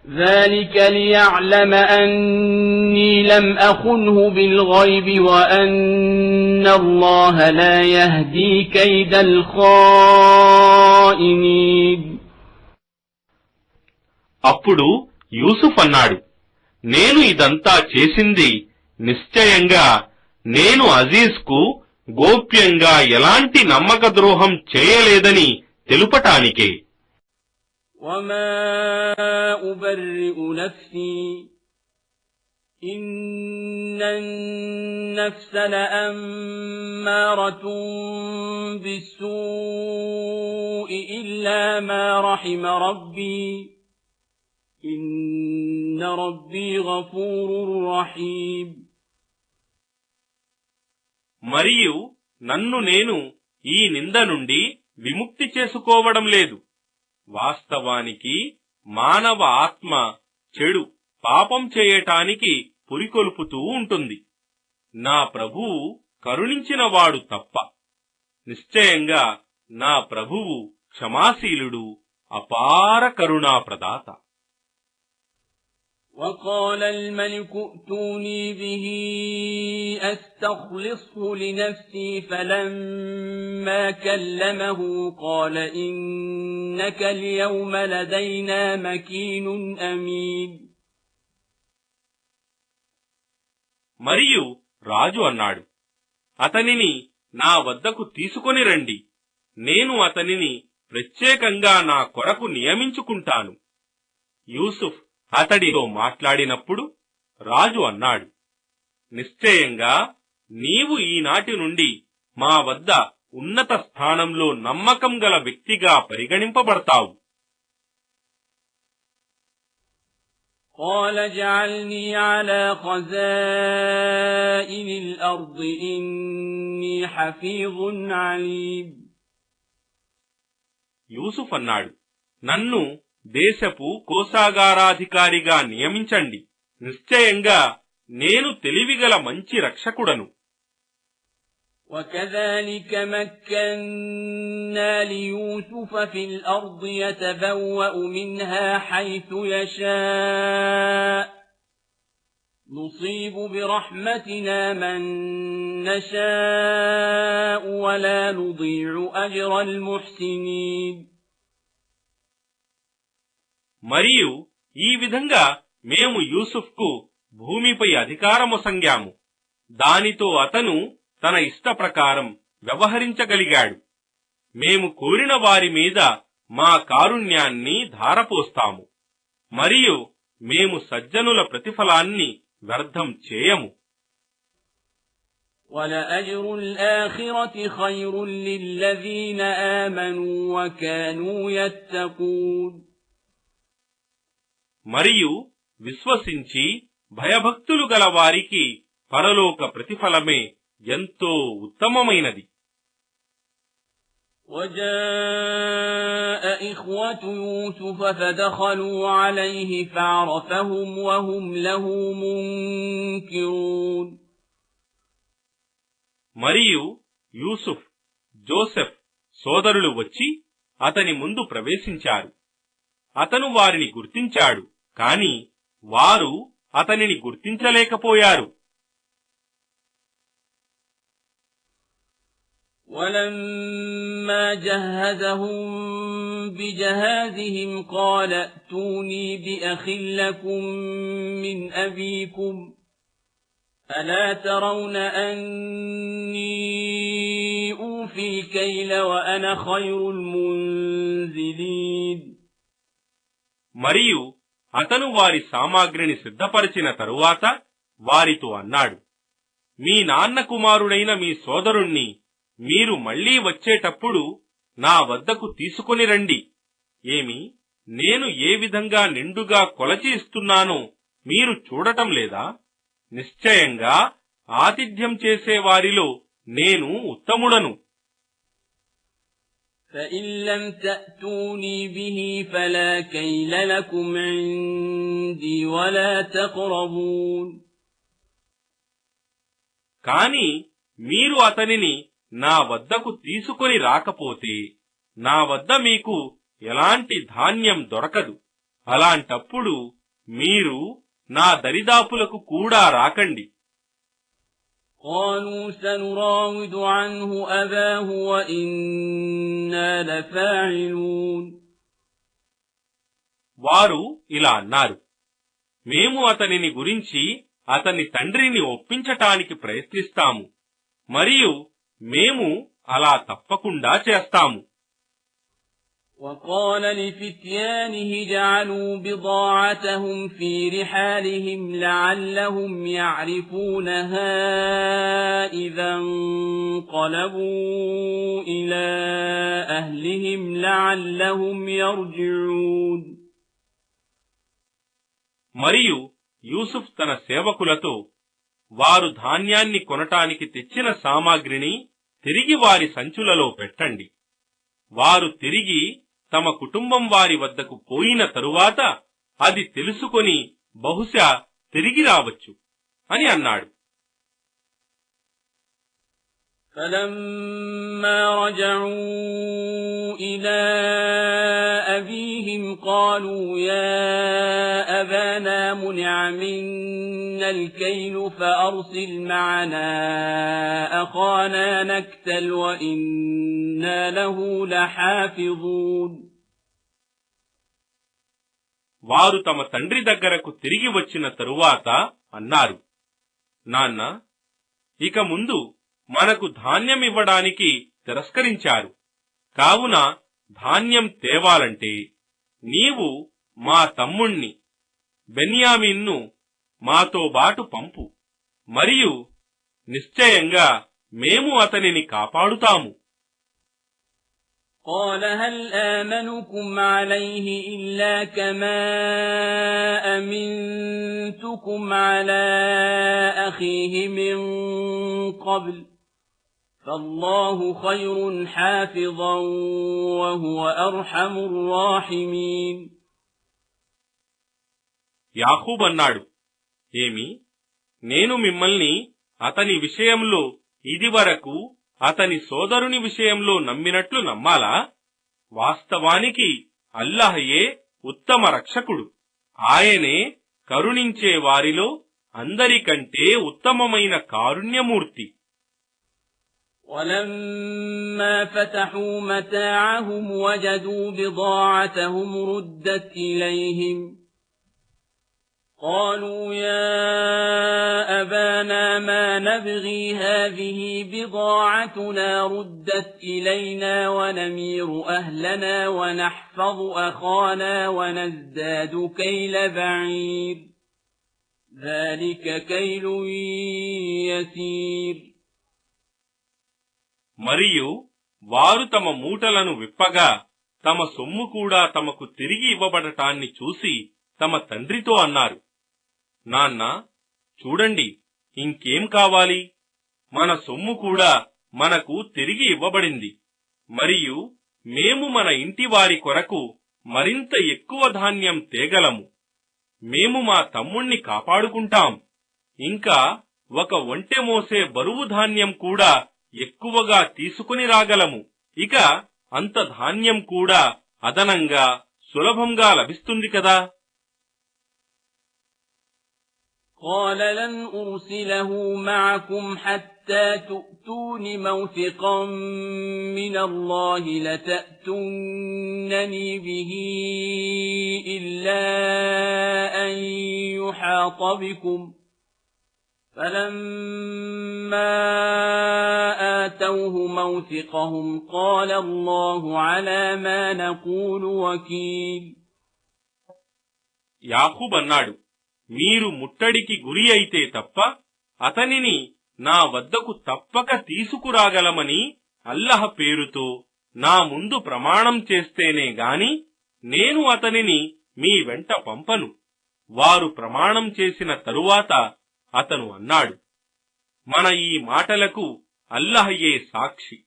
ذلك ليعلم أني لم أخنه بالغيب وأن الله لا يهدي كيد الخائنين. అప్పుడు యూసుఫ్ అన్నాడు, నేను ఇదంతా చేసింది నిశ్చయంగా నేను అజీజ్కు గోప్యంగా ఎలాంటి నమ్మక ద్రోహం చేయలేదని తెలుపటానికే. وما أبرئ نفسي إن النفس لأمارة بالسوء إلا ما رحم ربي إن ربي غفور رحيم. మరియు నన్ను నేను ఈ నింద నుండి విముక్తి చేసుకోవడం లేదు. వాస్తవానికి మానవ ఆత్మ చెడు పాపం చేయటానికి పురికొల్పుతూ ఉంటుంది. నా ప్రభువు కరుణించినవాడు తప్ప. నిశ్చయంగా నా ప్రభువు క్షమాశీలుడు, అపార కరుణా ప్రదాత. وقال الملك ائتوني به أستخلصه لنفسي فلما كلمه قال إنك اليوم لدينا مكين أمين. మరియు రాజు అన్నాడు, అతనిని నా వద్దకు తీసుకొని రండి, నేను అతనిని ప్రత్యేకంగా నా కొరకు నియమించుకుంటాను. యూసుఫ్ అతడితో మాట్లాడినప్పుడు రాజు అన్నాడు, నిశ్చయంగా నీవు ఈనాటి నుండి మా వద్ద ఉన్నత స్థానంలో నమ్మకం గల వ్యక్తిగా పరిగణింపబడతావు. قال اجعلني على خزائن الأرض إني حفيظ عليم. యూసుఫ్ అన్నాడు, నన్ను దేశపు కోశాగారాధికారిగా నియమించండి, నిశ్చయంగా నేను తెలివిగల మంచి రక్షకుడను. وكذلك مكنا ليوسف في الأرض يتبوأ منها حيث يشاء نصيب برحمتنا من نشاء ولا نضيع أجر المحسنين. మరియు ఈ విధంగా మేము యూసుఫ్కు భూమిపై అధికారమొసంగాము, దానితో అతను తన ఇష్ట ప్రకారం వ్యవహరించగలిగాడు. మేము కోరిన వారి మీద మా కారుణ్యాన్ని ధారపోస్తాము, మరియు మేము సజ్జనుల ప్రతిఫలాన్ని వ్యర్థం చేయము. وَلَأَجْرُ الْآخِرَةِ خَيْرٌ لِّلَّذِينَ آمَنُوا وَكَانُوا يَتَّقُونَ. మరియు విశ్వసించి భయభక్తులు గల వారికి పరలోక ప్రతిఫలమే ఎంతో ఉత్తమమైనది. وَجَاءَ إِخْوَةُ يُوسُفَ فَدَخَلُوا عَلَيْهِ فَعَرَفَهُمْ وَهُمْ لَهُ مُنكِرُونَ. మరియు యూసుఫ్, జోసెఫ్ సోదరులు వచ్చి అతని ముందు ప్రవేశించారు. అతను వారిని గుర్తించాడు, కాని వారు అతనిని గుర్తించలేకపోయారు. وَلَمَّا جَهَّزَهُم بِجَهَازِهِمْ قَالَ ائْتُونِي بِأَخٍ لَّكُم مِّنْ أَبِيكُمْ أَلَا تَرَوْنَ أَنِّي أُوفِي الْكَيْلَ وَأَنَا خَيْرُ الْمُنزِلِينَ. మరియు అతను వారి సామాగ్రిని సిద్ధపరిచిన తరువాత వారితో అన్నాడు, మీ నాన్న కుమారుడైన మీ సోదరుణ్ణి మీరు మళ్లీ వచ్చేటప్పుడు నా వద్దకు తీసుకొని రండి. ఏమి, నేను ఏ విధంగా నిండుగా కొలచి ఇస్తున్నానో మీరు చూడటం లేదా? నిశ్చయంగా ఆతిథ్యం చేసేవారిలో నేను ఉత్తముడను. فَإِن لَّمْ تَأْتُونِي بِهِ فَلَا كَيْلَ لَكُمْ عِندِي وَلَا تَقْرَبُونِ. కాని మీరు అతనిని నా వద్దకు తీసుకొని రాకపోతే నా వద్ద మీకు ఎలాంటి ధాన్యం దొరకదు. అలాంటప్పుడు మీరు నా దరిదాపులకు కూడా రాకండి. قالوا سنراود عنه أباه وإنا لفاعلون. వారు ఇలా అన్నారు, మేము అతనిని గురించి అతని తండ్రిని ఒప్పించటానికి ప్రయత్నిస్తాము, మరియు మేము అలా తప్పకుండా చేస్తాము. وقال لفتيانه جعلوا بضاعتهم في رحالهم لعلهم يعرفونها إذا انقلبوا إلى أهلهم لعلهم يرجعون. మరియు యూసుఫ్ తన సేవకులతో, వారు ధాన్యాన్ని కొనటానికి తెచ్చిన సామాగ్రిని తిరిగి వారి సంచులలో పెట్టండి. వారు తిరిగి తమ కుటుంబం వారి వద్దకు పోయిన తరువాత అది తెలుసుకొని బహుశా తిరిగి రావచ్చు అని అన్నాడు. فَلَمَّا رَجَعُوا إِلَى أَبِيهِمْ عليهم قالوا يا أبانا منع منا الكيل فأرسل معنا أخانا نكتل وإنا له لحافظون. వారు తమ తండ్రి దగ్గరకు తిరిగి వచ్చిన తరువాత అన్నారు, నాన్న, ఇక ముందు మనకు ధాన్యం ఇవ్వడానికి తిరస్కరించారు. కావున ధాన్యం తేవాలంటే నీవు మా తమ్ముణ్ణి బెన్యామీన్ను మాతోబాటు పంపు, మరియు నిశ్చయంగా మేము అతనిని కాపాడుతాము. قال هل آمنكم عليه إلا كما أمنتكم على أخيه من قبل فالله خير حافظا وهو أرحم الراحمين. యాకూబ్ అన్నాడు, ఏమి, నేను మిమ్మల్ని అతని విషయంలో ఇదివరకు అతని సోదరుని విషయంలో నమ్మినట్లు నమ్మాలా? వాస్తవానికి అల్లాహయే ఉత్తమ రక్షకుడు. ఆయనే కరుణించే వారిలో అందరికంటే ఉత్తమమైన కారుణ్యమూర్తి. ولما فتحوا متاعهم وجدوا بضاعتهم ردت إليهم قالوا يا أبانا ما نبغي هذه بضاعتنا ردت إلينا ونمير أهلنا ونحفظ أخانا ونزداد كيل بعير ذلك كيل يسير. మరియు వారు తమ మూటలను విప్పగా తమ సొమ్ము కూడా తమకు తిరిగి ఇవ్వబడటాన్ని చూసి తమ తండ్రితో అన్నారు, నాన్న, చూడండి, ఇంకేం కావాలి? మన సొమ్ము కూడా మనకు తిరిగి ఇవ్వబడింది, మరియు మేము మన ఇంటి వారి కొరకు మరింత ఎక్కువ ధాన్యం తేగలము. మేము మా తమ్ముణ్ణి కాపాడుకుంటాం. ఇంకా ఒక ఒంటె మోసే బరువు ధాన్యం కూడా ఎక్కువగా తీసుకుని రాగలము. ఇక అంత ధాన్యం కూడా అదనంగా సులభంగా లభిస్తుంది కదా. قال لن أرسله معكم حتى تؤتون موثقا من الله لتأتونني به إلا أن يحاط بكم فلما آتوه موثقهم قال الله على ما نقول وكيل. యాకూబ్ అన్నాడు, మీరు ముట్టడికి గురి అయితే తప్ప అతనిని నా వద్దకు తప్పక తీసుకురాగలమని అల్లహ పేరుతో నా ముందు ప్రమాణం చేస్తేనే గాని నేను అతనిని మీ వెంట పంపను. వారు ప్రమాణం చేసిన తరువాత అతను అన్నాడు, మన ఈ మాటలకు అల్లహయే సాక్షి.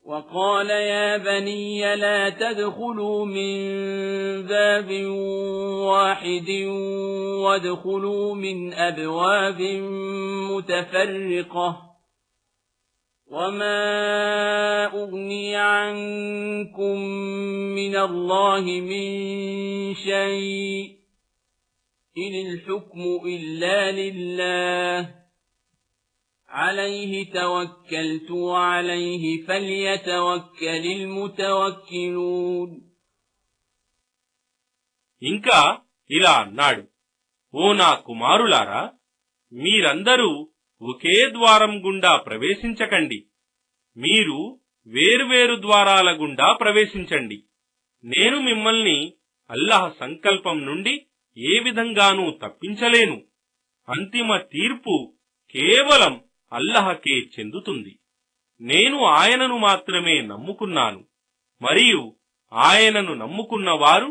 وقال يا بني لا تدخلوا من باب واحد وادخلوا من أبواب متفرقة وما أغني عنكم من الله من شيء إن الحكم إلا لله عليه توكلت وعليه فليتوكل المتوكلون. ఇంకా ఇలా అన్నాడు, ఓ నా కుమారులారా, మీరందరూ ఒకే ద్వారం గుండా ప్రవేశించకండి. మీరు వేర్వేరు ద్వారాల గుండా ప్రవేశించండి. నేను మిమ్మల్ని అల్లాహ్ సంకల్పం నుండి ఏ విధంగానూ తప్పించలేను. అంతిమ తీర్పు కేవలం అల్లహకే చెందుతుంది. నేను ఆయనను మాత్రమే నమ్ముకున్నాను, మరియు ఆయనను నమ్ముకున్న వారు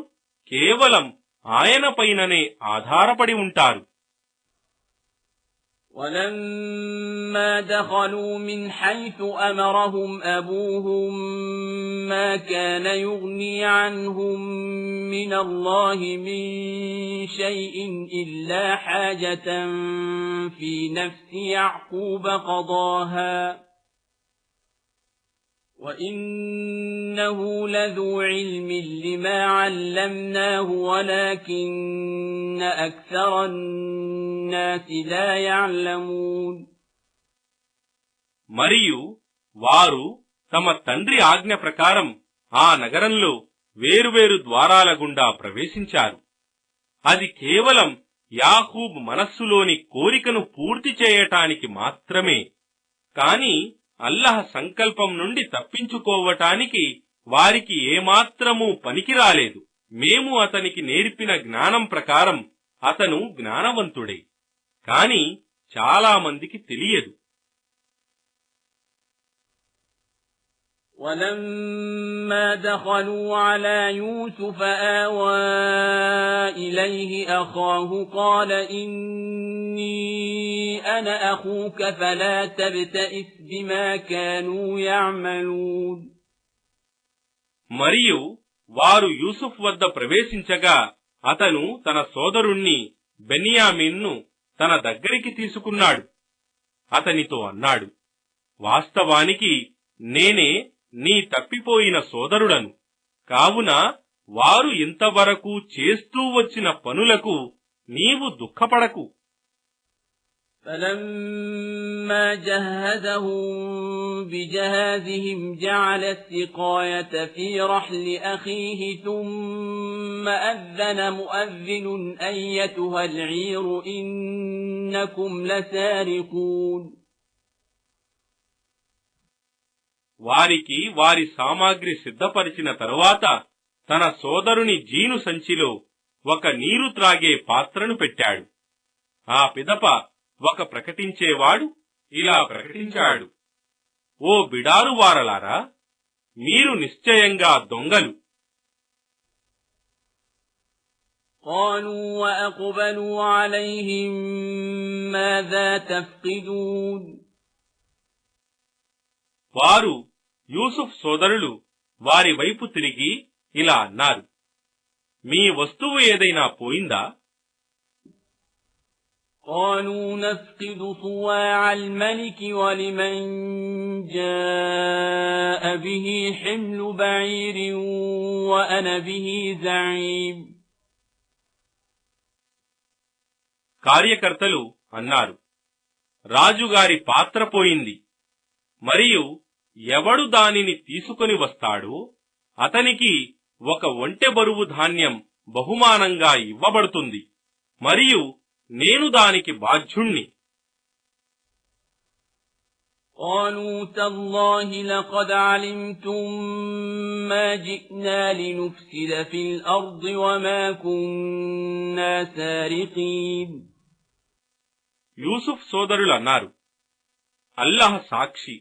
కేవలం ఆయన పైననే ఆధారపడి ఉంటారు. ولما دخلوا من حيث أمرهم أبوهم ما كان يغني عنهم من الله من شيء إلا حاجة في نفس يعقوب قضاها وإنه لذو علم لما علمناه ولكن أكثر الناس لا يعلمون. మరియు వారు తమ తండ్రి ఆజ్ఞ ప్రకారం ఆ నగరంలో వేరువేరు ద్వారాల గుండా ప్రవేశించారు. అది కేవలం యాకూబ్ మనస్సులోని కోరికను పూర్తి చేయటానికి మాత్రమే. కాని అల్లాహ్ సంకల్పం నుండి తప్పించుకోవటానికి వారికి ఏమాత్రమూ పనికిరాలేదు. మేము అతనికి నేర్పిన జ్ఞానం ప్రకారం అతను జ్ఞానవంతుడే, కాని చాలా మందికి తెలియదు. ولما دخلوا على يوسف آوى إليه أخاه قال إني أنا أخوك فلا تبتئس بما كانوا يعملون. మరియు వారు యూసుఫ్ వద్ద ప్రవేశించగా అతను తన సోదరుణ్ణి బెన్యామీన్ను తన దగ్గరికి తీసుకున్నాడు. అతనితో అన్నాడు, వాస్తవానికి నేనే నీ తప్పిపోయిన సోదరుడను. కావున వారు ఇంతవరకు చేస్తూ వచ్చిన పనులకు నీవు దుఃఖపడకు. فلما جهزهم بجهازهم جعل السقاية في رحل أخيه ثم أذن مؤذن أيتها العير إنكم لسارقون. వారికి వారి సామాగ్రి సిద్ధపరిచిన తరువాత తన సోదరుని జీను సంచిలో ఒక నీరు త్రాగే పాత్రను పెట్టాడు. ఆ పిదప ఒక ప్రకటించేవాడు ఇలా ప్రకటించాడు, ఓ బిడారువారలారా, మీరు నిశ్చయంగా దొంగలు. قالوا وأقبلوا عليهم ماذا تفقدون. వారు యూసుఫ్ సోదరులు వారి వైపు తిరిగి ఇలా అన్నారు, మీ వస్తువు ఏదైనా పోయిందా? قالوا نفقد صواع الملك ولمن جاء به حمل بعير وأنا به زعيم. కార్యకర్తలు అన్నారు, రాజుగారి పాత్ర పోయింది, మరియు ఎవడు దానిని తీసుకొని వస్తాడో అతనికి ఒక ఒంటె బరువు ధాన్యం బహుమానంగా ఇవ్వబడుతుంది, మరియు నేను దానికి బాధ్యుణ్ణి. قالوا تالله لقد علمتم ما جئنا لنفسد في الأرض وما كنا سارقين. యూసుఫ్ సోదరులు అన్నారు, అల్లాహ్ సాక్షి,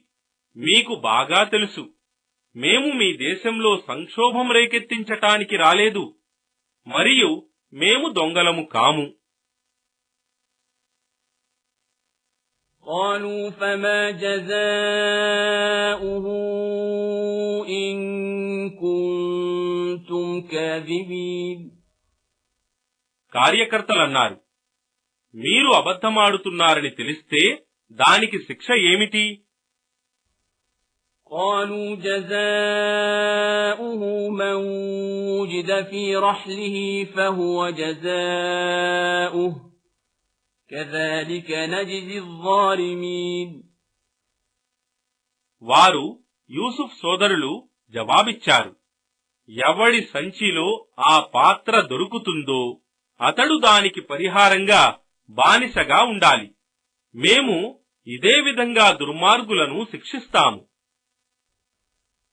మీకు బాగా తెలుసు, మేము మీ దేశంలో సంక్షోభం రేకెత్తించటానికి రాలేదు, మరియు మేము దొంగలము కాము. قالوا فما جزاؤه إن كنتم كاذبين. కార్యకర్తలన్నారు, మీరు అబద్ధమాడుతున్నారని తెలిస్తే దానికి శిక్ష ఏమిటి? قالوا جزاؤه من وجد في رحله فهو جزاؤه كذلك نجزي الظالمين. వారు యూసుఫ్ సోదరులు జవాబిచ్చారు, ఎవడి సంచిలో ఆ పాత్ర దొరుకుతుందో అతడు దానికి పరిహారంగా బానిసగా ఉండాలి. మేము ఇదే విధంగా దుర్మార్గులను శిక్షిస్తాము.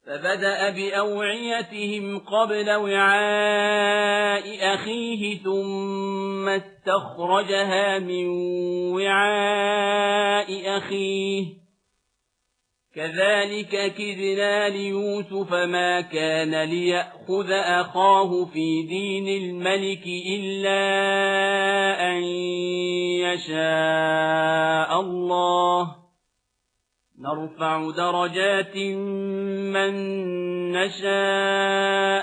فبدأ بأوعيتهم قبل وعاء أخيه ثم استخرجها من وعاء أخيه كذلك كدنا ليوسف ما كان ليأخذ أخاه في دين الملك إلا أن يشاء الله نرفع درجات من نشاء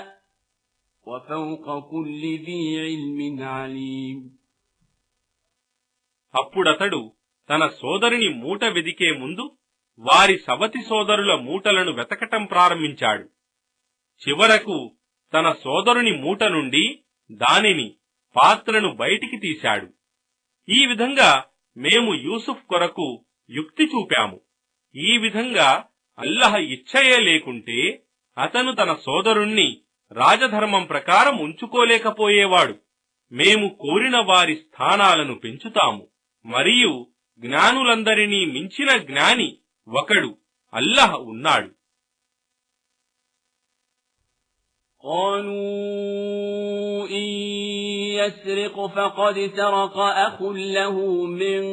وفوق كل ذي علم عليم. అప్పుడతడు తన సోదరుని మూట వెదికే ముందు వారి సవతి సోదరుల మూటలను వెతకటం ప్రారంభించాడు. చివరకు తన సోదరుని మూట నుండి దానిని, పాత్రను బయటికి తీశాడు. ఈ విధంగా మేము యూసుఫ్ కొరకు యుక్తి చూపాము. ఈ విధంగా అల్లాహ్ ఇచ్ఛయే లేకుంటే అతను తన సోదరుణ్ణి రాజధర్మం ప్రకారం ఉంచుకోలేకపోయేవాడు. మేము కోరిన వారి స్థానాలను పెంచుతాము. మరియు జ్ఞానులందరినీ మించిన జ్ఞాని ఒకడు అల్లాహ్ ఉన్నాడు. قالوا إن يسرق فقد سرق أخ له من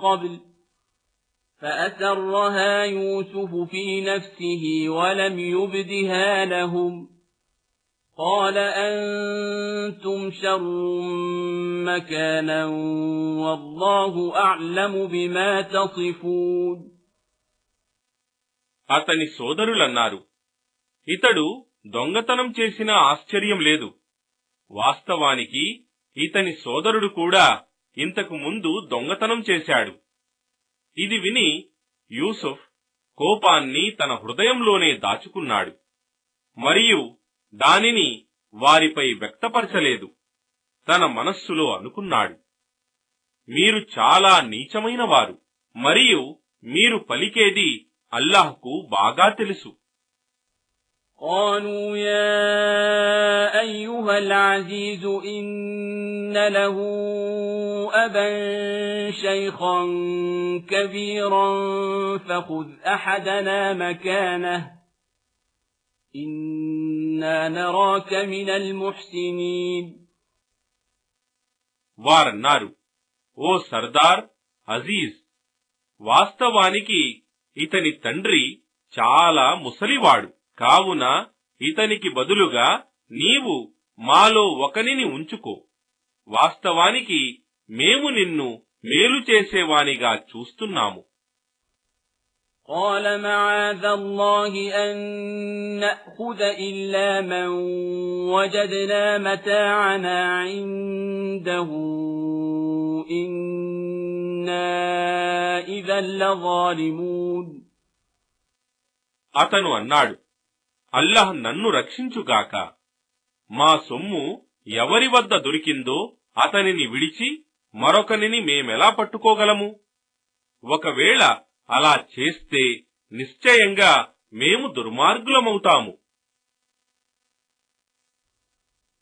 قبل فأسرها يوسف في نفسه ولم يبدها لهم قال أنتم شر مكانا والله أعلم بما تصفون. అతని సోదరులన్నారు, ఇతడు దొంగతనం చేసినా ఆశ్చర్యం లేదు. వాస్తవానికి ఇతని సోదరుడు కూడా ఇంతకు ముందు దొంగతనం చేశాడు. ఇది విని యూసుఫ్ కోపాన్ని తన హృదయంలోనే దాచుకున్నాడు మరియు దానిని వారిపై వ్యక్తపరచలేదు. తన మనస్సులో అనుకున్నాడు, మీరు చాలా నీచమైన వారు మరియు మీరు పలికేది అల్లాహ్కు బాగా తెలుసు. قالوا يا أيها العزيز إن له أبا شيخا كبيرا فخذ أحدنا مكانه إنا نراك من المحسنين. వారన్నారు, ఓ సర్దార్ అజీజ్, వాస్తవానికి ఇతని తండ్రి చాలా ముసలివాడు. కావున ఇతనికి బదులుగా నీవు మాలో ఒకనిని ఉంచుకో. వాస్తవానికి మేము నిన్ను మేలు చేసేవానిగా చూస్తున్నాము. قال معاذ الله أن نأخذ إلا من وجدنا متاعنا عنده إنا إذا لظالمون. అతను అన్నాడు, అల్లాహ్ నన్ను రక్షించుగాక. మా సొమ్ము ఎవరి వద్ద దొరికిందో అతనిని విడిచి మరొకనిని మేమెలా పట్టుకోగలము? ఒకవేళ అలా చేస్తే నిశ్చయంగా మేము దుర్మార్గులమవుతాము.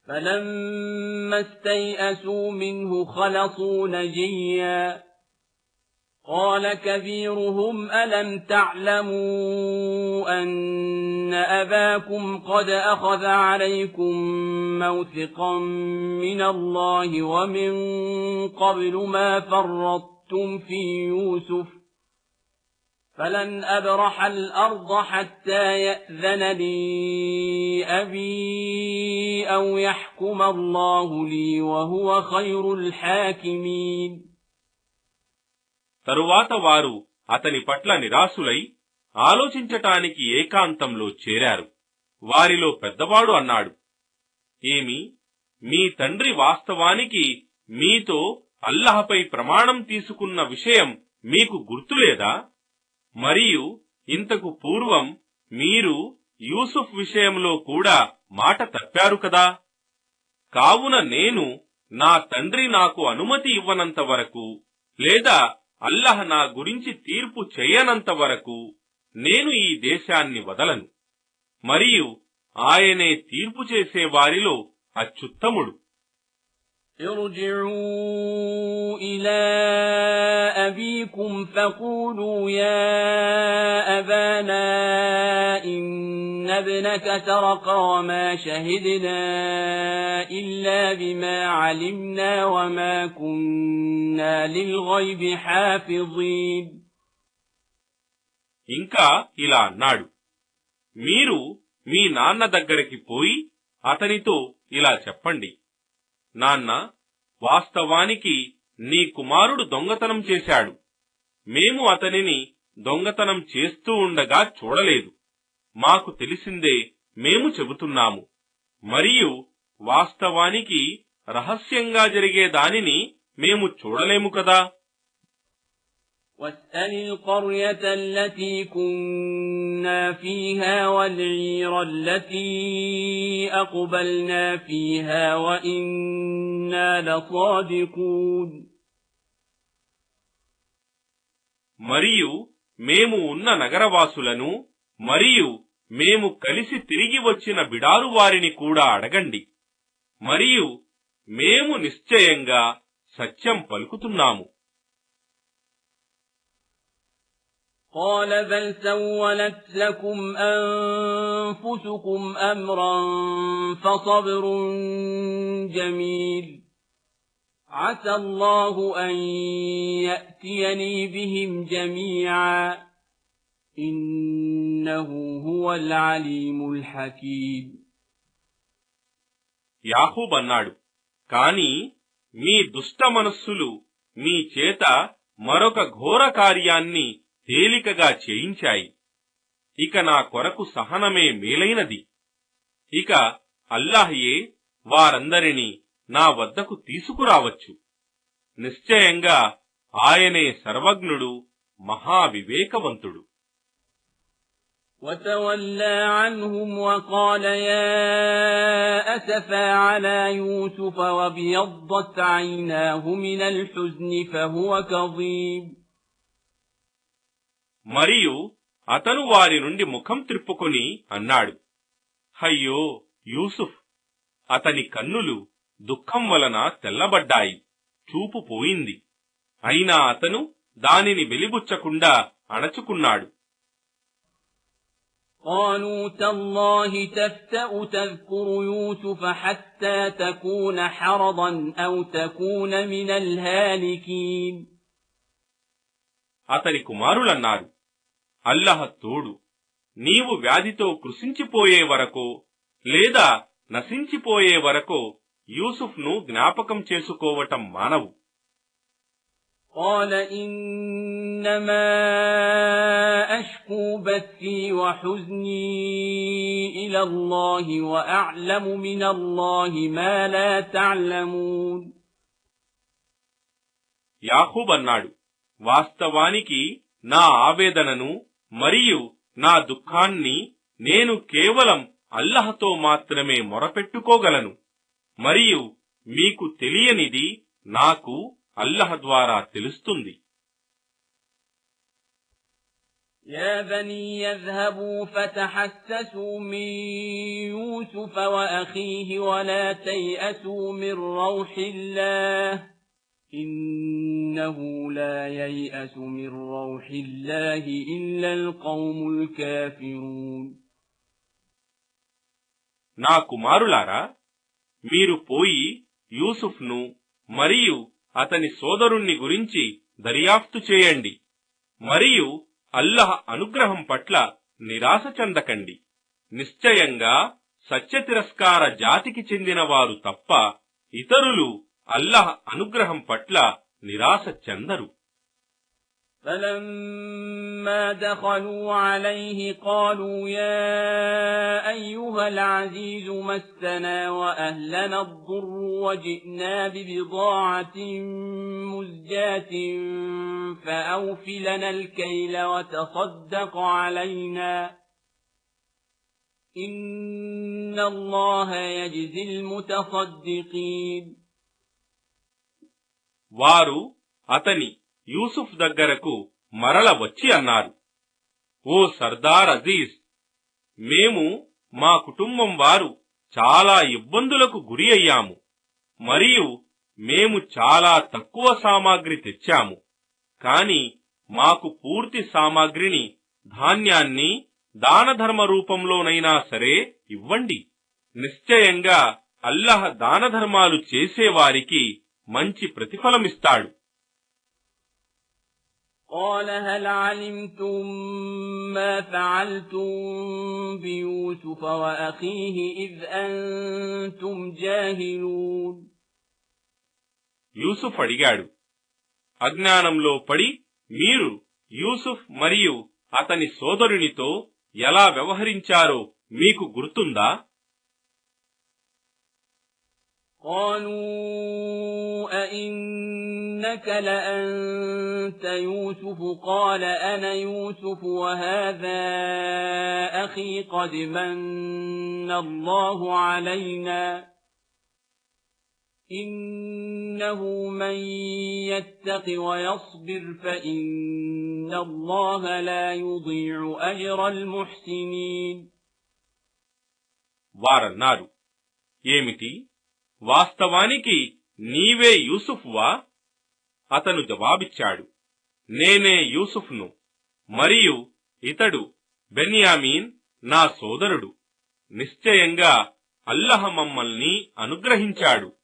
فلما استيئسوا منه خلصوا نجيا قال كبيرهم ألم تعلموا أن أباكم قد أخذ عليكم موثقا من الله ومن قبل ما فرطتم في يوسف فلن أبرح الأرض حتى يأذن لي أبي أو يحكم الله لي وهو خير الحاكمين. తరువాత వారు అతని పట్ల నిరాశులై ఆలోచించటానికి ఏకాంతంలో చేరారు. వారిలో పెద్దవాడు అన్నాడు, ఏమి, మీ తండ్రి వాస్తవానికి మీతో అల్లాహపై ప్రమాణం తీసుకున్న విషయం మీకు గుర్తులేదా? మరియు ఇంతకు పూర్వం మీరు యూసుఫ్ విషయంలో కూడా మాట తప్పారు కదా. కావున నేను నా తండ్రి నాకు అనుమతి ఇవ్వనంత వరకు లేదా అల్లాహ్ నా గురించి తీర్పు చేయనంత వరకు నేను ఈ దేశాన్ని వదలను. మరియు ఆయనే తీర్పు చేసే వారిలో అత్యుత్తముడు. ارجعوا إلى أبيكم فقولوا يا أبانا إن ابنك سرق وما شهدنا إلا بما علمنا وما كنا للغيب حافظين. ఇంకా ఇలా అన్నాడు, మీరు మీ నాన్న దగ్గరికి పోయి అతనితో ఇలా చెప్పండి, నాన్న, వాస్తవానికి నీ కుమారుడు దొంగతనం చేశాడు. మేము అతనిని దొంగతనం చేస్తూ ఉండగా చూడలేదు. మాకు తెలిసిందే మేము చెబుతున్నాము. మరియు వాస్తవానికి రహస్యంగా జరిగే దానిని మేము చూడలేము కదా. واسأل القرية التي كنا فيها والعير التي أقبلنا فيها وإنا لصادقون. మరియు మేము ఉన్న నగరవాసులను మరియు మేము కలిసి తిరిగి వచ్చిన బిడారు వారిని కూడా అడగండి, మరియు మేము నిశ్చయంగా సత్యం పలుకుతున్నాము. قال بل سولت لكم أنفسكم أمرا فصبر جميل عسى الله أن يأتيني بهم جميعا إنه هو العليم الحكيم. యాకూబ్ అన్నాడు, కాని మీ దుష్ట మనస్సులు మీ చేత మరొక ఘోర కార్యాన్ని తేలికగా చేయించాయి. ఇక నా కొరకు సహనమే మేలైనది. ఇక అల్లాహయే వారందరినీ నా వద్దకు తీసుకురావచ్చు. నిశ్చయంగా ఆయనే సర్వజ్ఞుడు, మహావివేకవంతుడు. وتولى عنهم وقال يا أسفا على يوسف وابيضت عيناه من الحزن فهو كظيم. మరియు అతను వారి నుండి ముఖం త్రిప్పుకొని అన్నాడు, అయ్యో యూసుఫ్, అతని కన్నులు దుఃఖం వలన తెల్లబడ్డాయి, చూపు పోయింది. అయినా అతను దానిని వెలిబుచ్చకుండా అణచుకున్నాడు. قالوا تالله تفتأ تذكر يوسف حتى تكون حرضا أو تكون من الهالكين. అతని కుమారులన్నారు, అల్లహ తోడు, నీవు వ్యాధితో కృశించిపోయే వరకో లేదా నశించిపోయే వరకో యూసుఫ్ను జ్ఞాపకం చేసుకోవటం మానవు. قال إنما أشكو بثي وحزني إلى الله وأعلم من الله ما لا تعلمون. యాకూబ్ అన్నాడు, వాస్తవానికి నా ఆవేదనను మరియు నా దుఃఖాన్ని నేను కేవలం అల్లహతో మాత్రమే మొరపెట్టుకోగలను, మరియు మీకు తెలియనిది నాకు అల్లహ ద్వారా తెలుస్తుంది. يا بني يذهبوا فتحسسوا من يوسف وأخيه ولا تيأسوا من روح الله إنه لا ييأس من روح الله إلا القوم الكافرون. నా కుమారులారా, మీరు పోయి యూసుఫ్ను మరియు అతని సోదరుణ్ణి గురించి దర్యాప్తు చేయండి, మరియు అల్లహ అనుగ్రహం పట్ల నిరాశ చెందకండి. నిశ్చయంగా సత్యతిరస్కార జాతికి చెందిన వారు తప్ప ఇతరులు అల్లహ అనుగ్రహం పట్ల నిరాశ చెందరు. فلما دخلوا عليه قالوا يا أيها العزيز مسنا وأهلنا الضر وجئنا ببضاعة مزجاة فأوف لنا الكيل وتصدق علينا إن الله يجزي المتصدقين. వారు అతని యూసుఫ్ దగ్గరకు మరల వచ్చి అన్నారు, ఓ సర్దార్ అజీజ్, మేము మా కుటుంబం వారు చాలా ఇబ్బందులకు గురి అయ్యాము, మరియు మేము చాలా తక్కువ సామాగ్రి తెచ్చాము. కాని మాకు పూర్తి సామాగ్రిని, ధాన్యాన్ని దానధర్మ రూపంలోనైనా సరే ఇవ్వండి. నిశ్చయంగా అల్లహ దానధర్మాలు చేసేవారికి మంచి ప్రతిఫలమిస్తాడు. قال هل علمتم ما فعلتم بيوسف وأخيه إذ أنتم جاهلون. యూసుఫ్ అడిగాడు, అజ్ఞానంలో పడి మీరు యూసుఫ్ మరియు అతని సోదరునితో ఎలా వ్యవహరించారో మీకు గుర్తుందా? قالوا أئنك لأنت يوسف قال أنا يوسف وهذا أخي قد من الله علينا إنه من يتق ويصبر فإن الله لا يضيع أجر المحسنين. వారన్నారు, ఏమిటి, వాస్తవానికి నీవే యూసుఫ్వా? అతను జవాబిచ్చాడు, నేనే యూసుఫ్ను, మరియు ఇతడు బెన్యామీన్ నా సోదరుడు. నిశ్చయంగా అల్లహ మమ్మల్ని అనుగ్రహించాడు.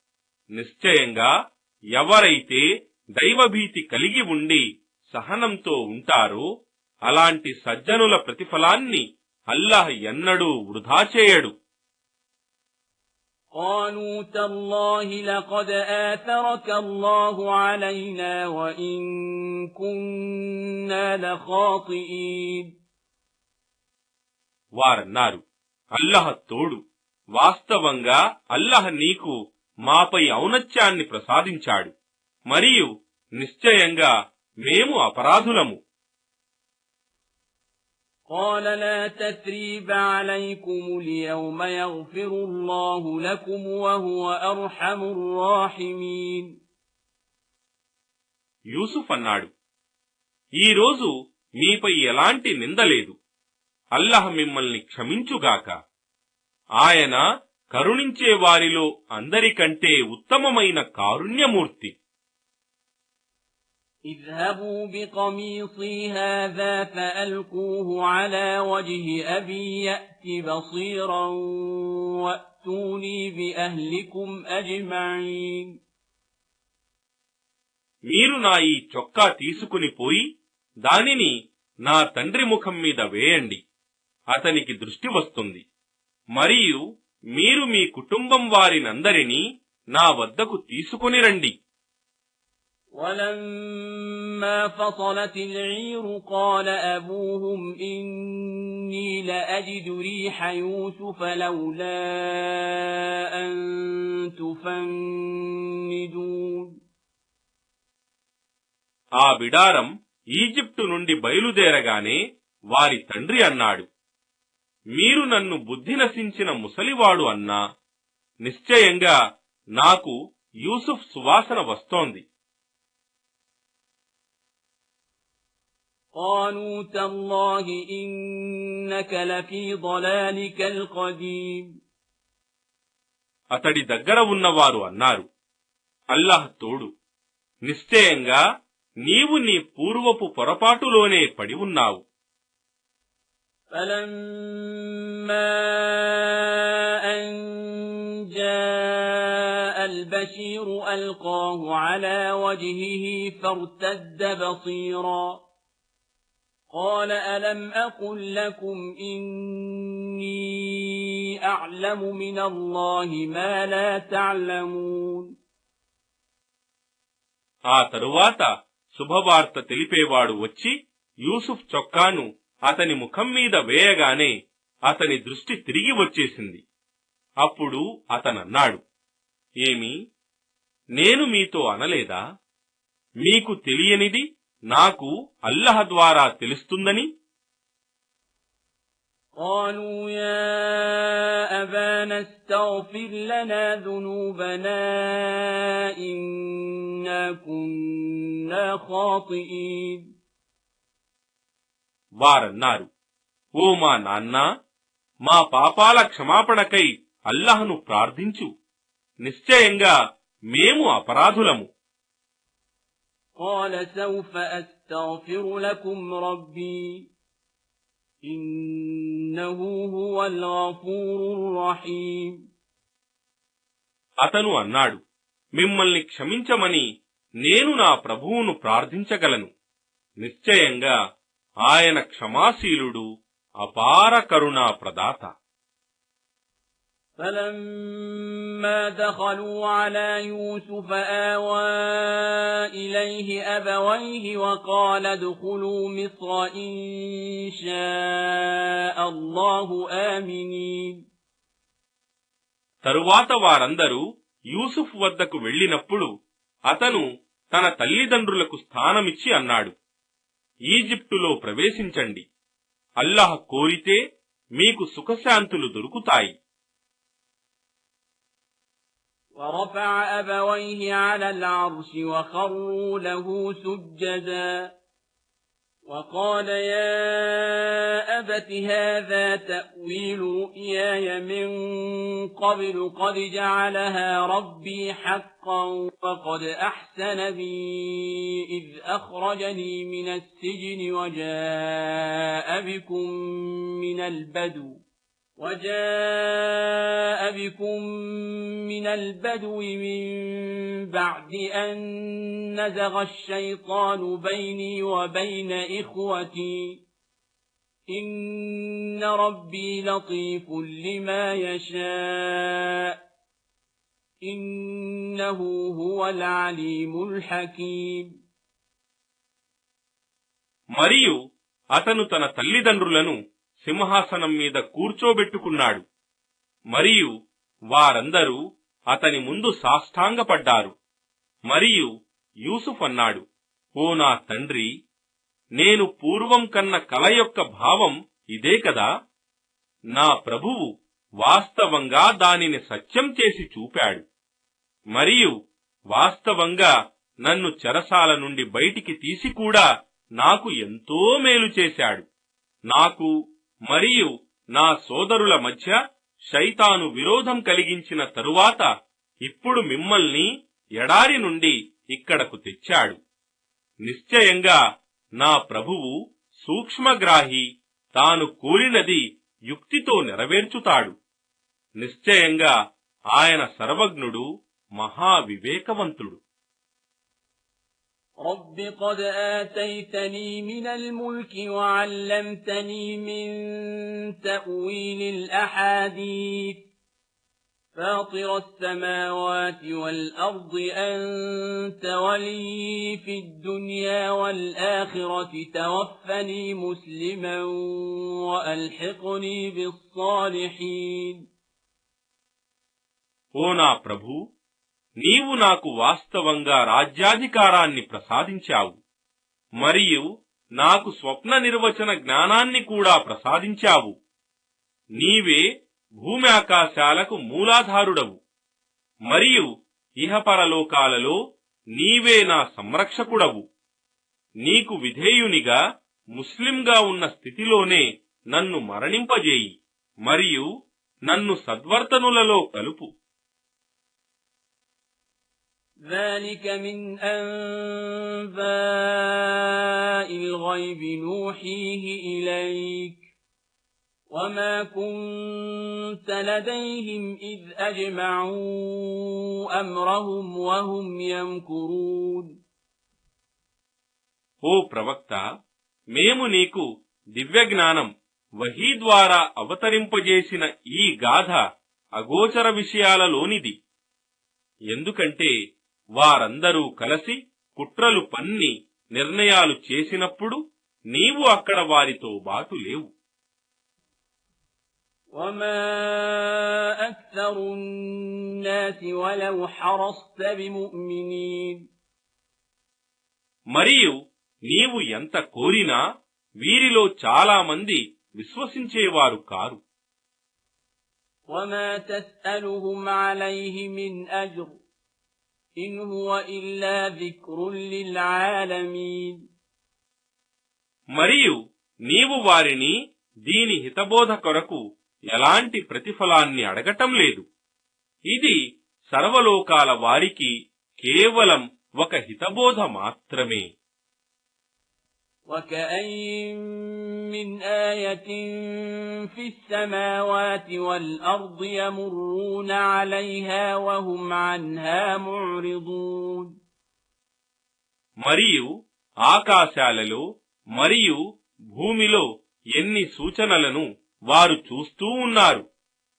నిశ్చయంగా ఎవరైతే దైవభీతి కలిగి ఉండి సహనంతో ఉంటారో అలాంటి సజ్జనుల ప్రతిఫలాన్ని అల్లాహ్ ఎన్నడూ వృధా చేయడు. قالوا تالله لقد آثرك الله علينا وإن كنا لخاطئين. వారన్నారు, అల్లహ తోడు, వాస్తవంగా అల్లహ నీకు మాపై ఔన్నత్యాన్ని ప్రసాదించాడు, మరియు నిశ్చయంగా మేము అపరాధులము. قال لا تثريب عليكم اليوم يغفر الله لكم وهو أرحم الراحمين. యూసుఫ్ అన్నాడు, ఈరోజు మీపై ఎలాంటి నిందలేదు, అల్లహ మిమ్మల్ని క్షమించుగాక. ఆయన కరుణించే వారిలో అందరికంటే ఉత్తమమైన కారుణ్యమూర్తి. اذهبوا بقميصي هذا فألقوه على وجه أبي يأت بصيرا وأتوني بأهلكم أجمعين. మీరు నా ఈ చొక్కా తీసుకుని పోయి దానిని నా తండ్రి ముఖం మీద వేయండి, అతనికి దృష్టి వస్తుంది. మరియు మీరు మీ కుటుంబం వారినందరినీ నా వద్దకు తీసుకుని రండి. ولما فصلت العير قال أبوهم إني لأجد ريح يوسف لولا أن تفندون. ఆ బిడారం ఈజిప్టు నుండి బయలుదేరగానే వారి తండ్రి అన్నాడు, మీరు నన్ను బుద్ధి నశించిన ముసలివాడు అన్నా, నిశ్చయంగా నాకు యూసుఫ్ సువాసన వస్తోంది. قالوا تالله إنك لفي ضلالك القديم. అతడి దగ్గర ఉన్నవారు అన్నారు, అల్లాహ్ తోడు, నిశ్చయంగా నీవు నీ పూర్వపు పొరపాటులోనే పడి ఉన్నావు. فلما أن جاء البشير ألقاه على وجهه فارتد بصيرا قال ألم أقل لكم إني أعلم من الله ما لا تعلمون. ఆ తరువాత శుభవార్త తెలిపేవాడు వచ్చి యూసుఫ్ చొక్కాను అతని ముఖం మీద వేయగానే అతని దృష్టి తిరిగి వచ్చేసింది. అప్పుడు అతనన్నాడు, ఏమి, నేను మీతో అనలేదా, మీకు తెలియనిది నాకు అల్లహ ద్వారా తెలుస్తుందని? قالوا يا أبانا استغفر لنا ذنوبنا إنا كنا خاطئين. వారన్నారు, ఓ మా నాన్న, మా పాపాల క్షమాపణకై అల్లహను ప్రార్థించు, నిశ్చయంగా మేము అపరాధులము. قال سوف أستغفر لكم ربي إنه هو الغفور الرحيم. అతను అన్నాడు, మిమ్మల్ని క్షమించమని నేను నా ప్రభువును ప్రార్థించగలను, నిశ్చయంగా ఆయన క్షమాశీలుడు, అపార కరుణా ప్రదాత. فلما دخلوا على يوسف آوى إليه أبويه وقال ادخلوا مصر إن شاء الله آمنين. తరువాత వారందరూ యూసుఫ్ వద్దకు వెళ్ళినప్పుడు అతను తన తల్లిదండ్రులకు స్థానమిచ్చి అన్నాడు, ఈజిప్టులో ప్రవేశించండి, అల్లాహ్ కోరితే మీకు సుఖశాంతులు దొరుకుతాయి. ورفع أبويه على العرش وخروا له سجدا وقال يا أبت هذا تأويل رؤياي من قبل قد جعلها ربي حقا وقد أحسن بي إذ أخرجني من السجن وجاء بكم من البدو من بعد أن نزغ الشيطان بيني وبين إخوتي إن ربي لطيف لما يشاء إنه هو العليم الحكيم. మరియు అతను తన తల్లిదండ్రులను సింహాసనం మీద కూర్చోబెట్టుకున్నాడు. మరియు వారందరూ అతని ముందు సాష్టాంగపడ్డారు. మరియు యూసుఫ్ అన్నాడు, ఓ నా తండ్రి, నేను పూర్వం కన్న కల యొక్క భావం ఇదే కదా? నా ప్రభువు వాస్తవంగా దానిని సత్యం చేసి చూపాడు. మరియు వాస్తవంగా నన్ను చెరసాల నుండి బయటికి తీసి కూడా నాకు ఎంతో మేలు చేశాడు. నాకు మరియు నా సోదరుల మధ్య శైతాను విరోధం కలిగించిన తరువాత ఇప్పుడు మిమ్మల్ని ఎడారి నుండి ఇక్కడకు తెచ్చాడు. నిశ్చయంగా నా ప్రభువు సూక్ష్మగ్రాహి, తాను కోరినది యుక్తితో నెరవేర్చుతాడు. నిశ్చయంగా ఆయన సర్వజ్ఞుడు, మహావివేకవంతుడు. رب قد آتيتني من الملك وعلمتني من تأويل الأحاديث فاطر السماوات والأرض أنت ولي في الدنيا والآخرة توفني مسلما وألحقني بالصالحين. ఓ నా ప్రభూ, నీవు నాకు వాస్తవంగా రాజ్యాధికారాన్ని ప్రసాదించావు. మరియు నాకు స్వప్న నిర్వచన జ్ఞానాన్ని కూడా ప్రసాదించావు. నీవే భూమి ఆకాశాలకు మూలాధారుడవు. మరియు ఇహపరలోకాలలో నీవే నా సంరక్షకుడవు. నీకు విధేయునిగా ముస్లింగా ఉన్న స్థితిలోనే నన్ను మరణింపజేయి. మరియు నన్ను సద్వర్తనులలో కలుపు. ذلك من أنباء الغيب نوحيه إليك وما كنت لديهم إذ أجمعوا أمرهم وهم يمكرون. ఓ ప్రవక్త, మేము నీకు దివ్యజ్ఞానం వహీ ద్వారా అవతరింపజేసిన ఈ గాథ అగోచర విషయాలలోనిది. ఎందుకంటే వారందరూ కలిసి కుట్రలు పన్ని నిర్ణయాలు చేసినప్పుడు నీవు అక్కడ వారితో బాటు లేవు. وما أكثر الناس ولو حرصت بمؤمنين. మరియు నీవు ఎంత కోరినా వీరిలో చాలా మంది విశ్వసించేవారు కారు. وما تسألهم عليه من أجر إن هو إلا ذكر للعالمين. మరియు నీవు వారిని దీని హితబోధ కొరకు ఎలాంటి ప్రతిఫలాన్ని అడగటం లేదు. ఇది సర్వలోకాల వారికి కేవలం ఒక హితబోధ మాత్రమే. وكأين من آية في السماوات والأرض يمرون عليها وهم عنها معرضون. మరియు ఆకాశాలలో మరియు భూమిలో ఎన్ని సూచనలను వారు చూస్తూ ఉన్నారు.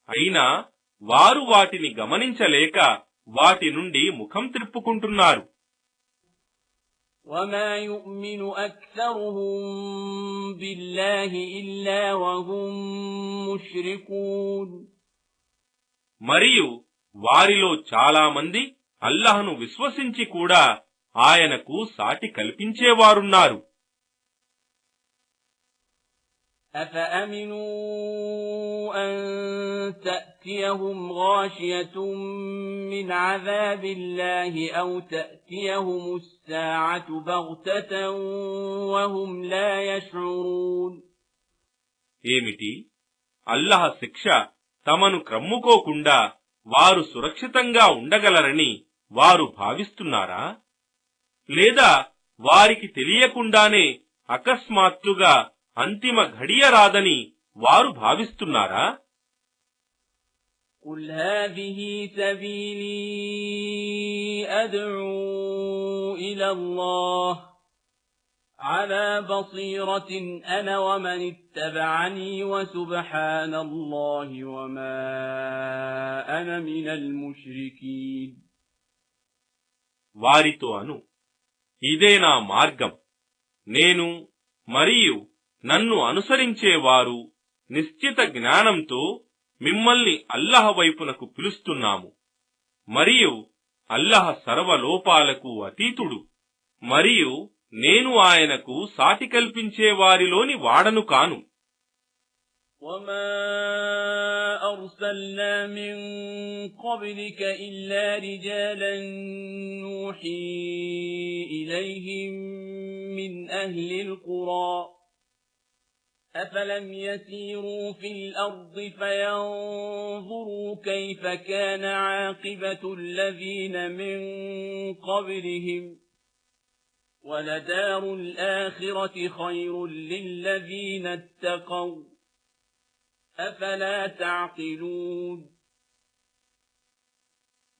అయినా వారు వాటిని గమనించలేక వాటి నుండి ముఖం త్రిప్పుకుంటున్నారు. وما يؤمن أكثرهم بالله إلا وهم مشركون. మరియు వారిలో చాలా మంది అల్లాహ్ను విశ్వసించి కూడా ఆయనకు సాటి కల్పించేవారున్నారు. أفأمنوا أن تأتيهم غاشية من عذاب الله أو تأتيهم الساعة بغتة وهم لا يشعرون. ఏమిటి, అల్లాహ్ శిక్ష తమను క్రమ్ముకోకుండా వారు సురక్షితంగా ఉండగలరని వారు భావిస్తున్నారా? లేదా వారికి తెలియకుండానే అకస్మాత్తుగా అంతిమ ఘడియ రాదని వారు భావిస్తున్నారా? قل هذه سبيلي أدعو إلى الله على بصيرة أنا ومن اتبعني وسبحان الله وما أنا من المشركين. వారితో అను, ఇదే నా మార్గం, నేను మరియు నన్ను అనుసరించేవారు నిశ్చిత జ్ఞానంతో మిమ్మల్ని అల్లాహ్ వైపునకు పిలుస్తున్నాము. మరియు అల్లాహ్ సర్వలోపాలకు అతీతుడు, మరియు నేను ఆయనకు సాటి కల్పించే వారిలోని వాడను కాను. وما أرسلنا من قبلك إلا رجالا نوحي إليهم من أهل القرى أفلم يسيروا في الأرض فينظروا كيف كان عاقبة الذين من قبلهم ولدار الآخرة خير للذين اتقوا أفلا تعقلون.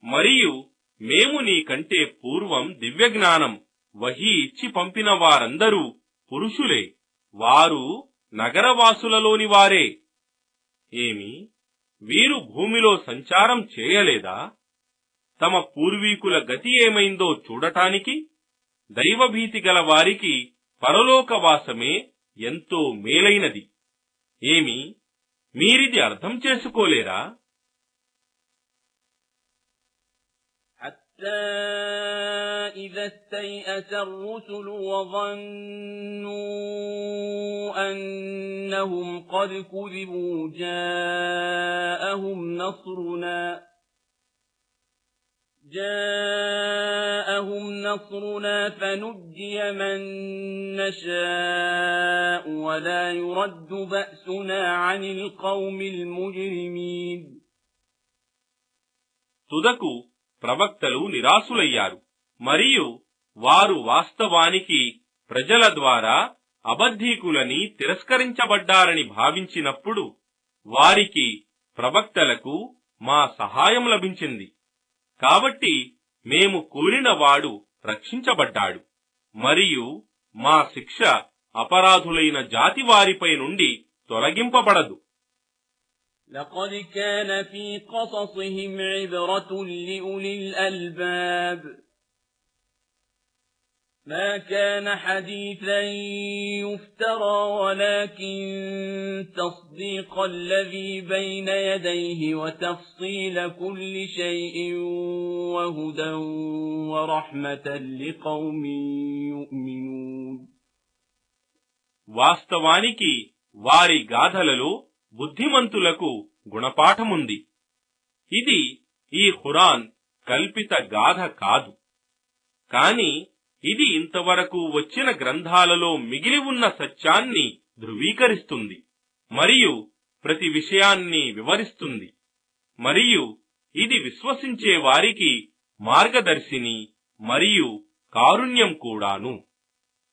మరియు మేము నీకంటే పూర్వం దివ్యజ్ఞానం వహీ ఇచ్చి పంపిన వారందరూ పురుషులే, వారు నగరవాసులలోని వారే. ఏమి, వీరు భూమిలో సంచారం చేయలేదా? తమ పూర్వీకుల గతి ఏమైందో చూడటానికి దైవభీతి గల వారికి పరలోకవాసమే ఎంతో మేలైనది. ఏమి, మీరిది అర్థం చేసుకోలేరా? حتى إذا استيأس الرسل وظنوا أنهم قد كذبوا جاءهم نصرنا فنجي من نشاء ولا يرد بأسنا عن القوم المجرمين. తుదకు ప్రవక్తలు నిరాశులయ్యారు, మరియు వారు వాస్తవానికి ప్రజల ద్వారా అబద్ధీకులని తిరస్కరించబడ్డారని భావించినప్పుడు వారికి ప్రవక్తలకు మా సహాయం లభించింది. కాబట్టి మేము కోరిన వాడు రక్షించబడ్డాడు, మరియు మా శిక్ష అపరాధులైన జాతి వారిపై నుండి తొలగింపబడదు. لقد كان في قصصهم عبرة لأولي الألباب ما كان حديثا يفترى ولكن تصديق الذي بين يديه وتفصيل كل شيء وهدى ورحمة لقوم يؤمنون. వాస్తవానికి వారి గాథలలో బుద్ధిమంతులకు గుణపాఠముంది. ఇది ఈ ఖురాన్ కల్పిత గాథ కాదు, కాని ఇది ఇంతవరకు వచ్చిన గ్రంథాలలో మిగిలి ఉన్న సత్యాన్ని ధృవీకరిస్తుంది మరియు ప్రతి విషయాన్ని వివరిస్తుంది. మరియు ఇది విశ్వసించే వారికి మార్గదర్శిని మరియు కారుణ్యం కూడాను.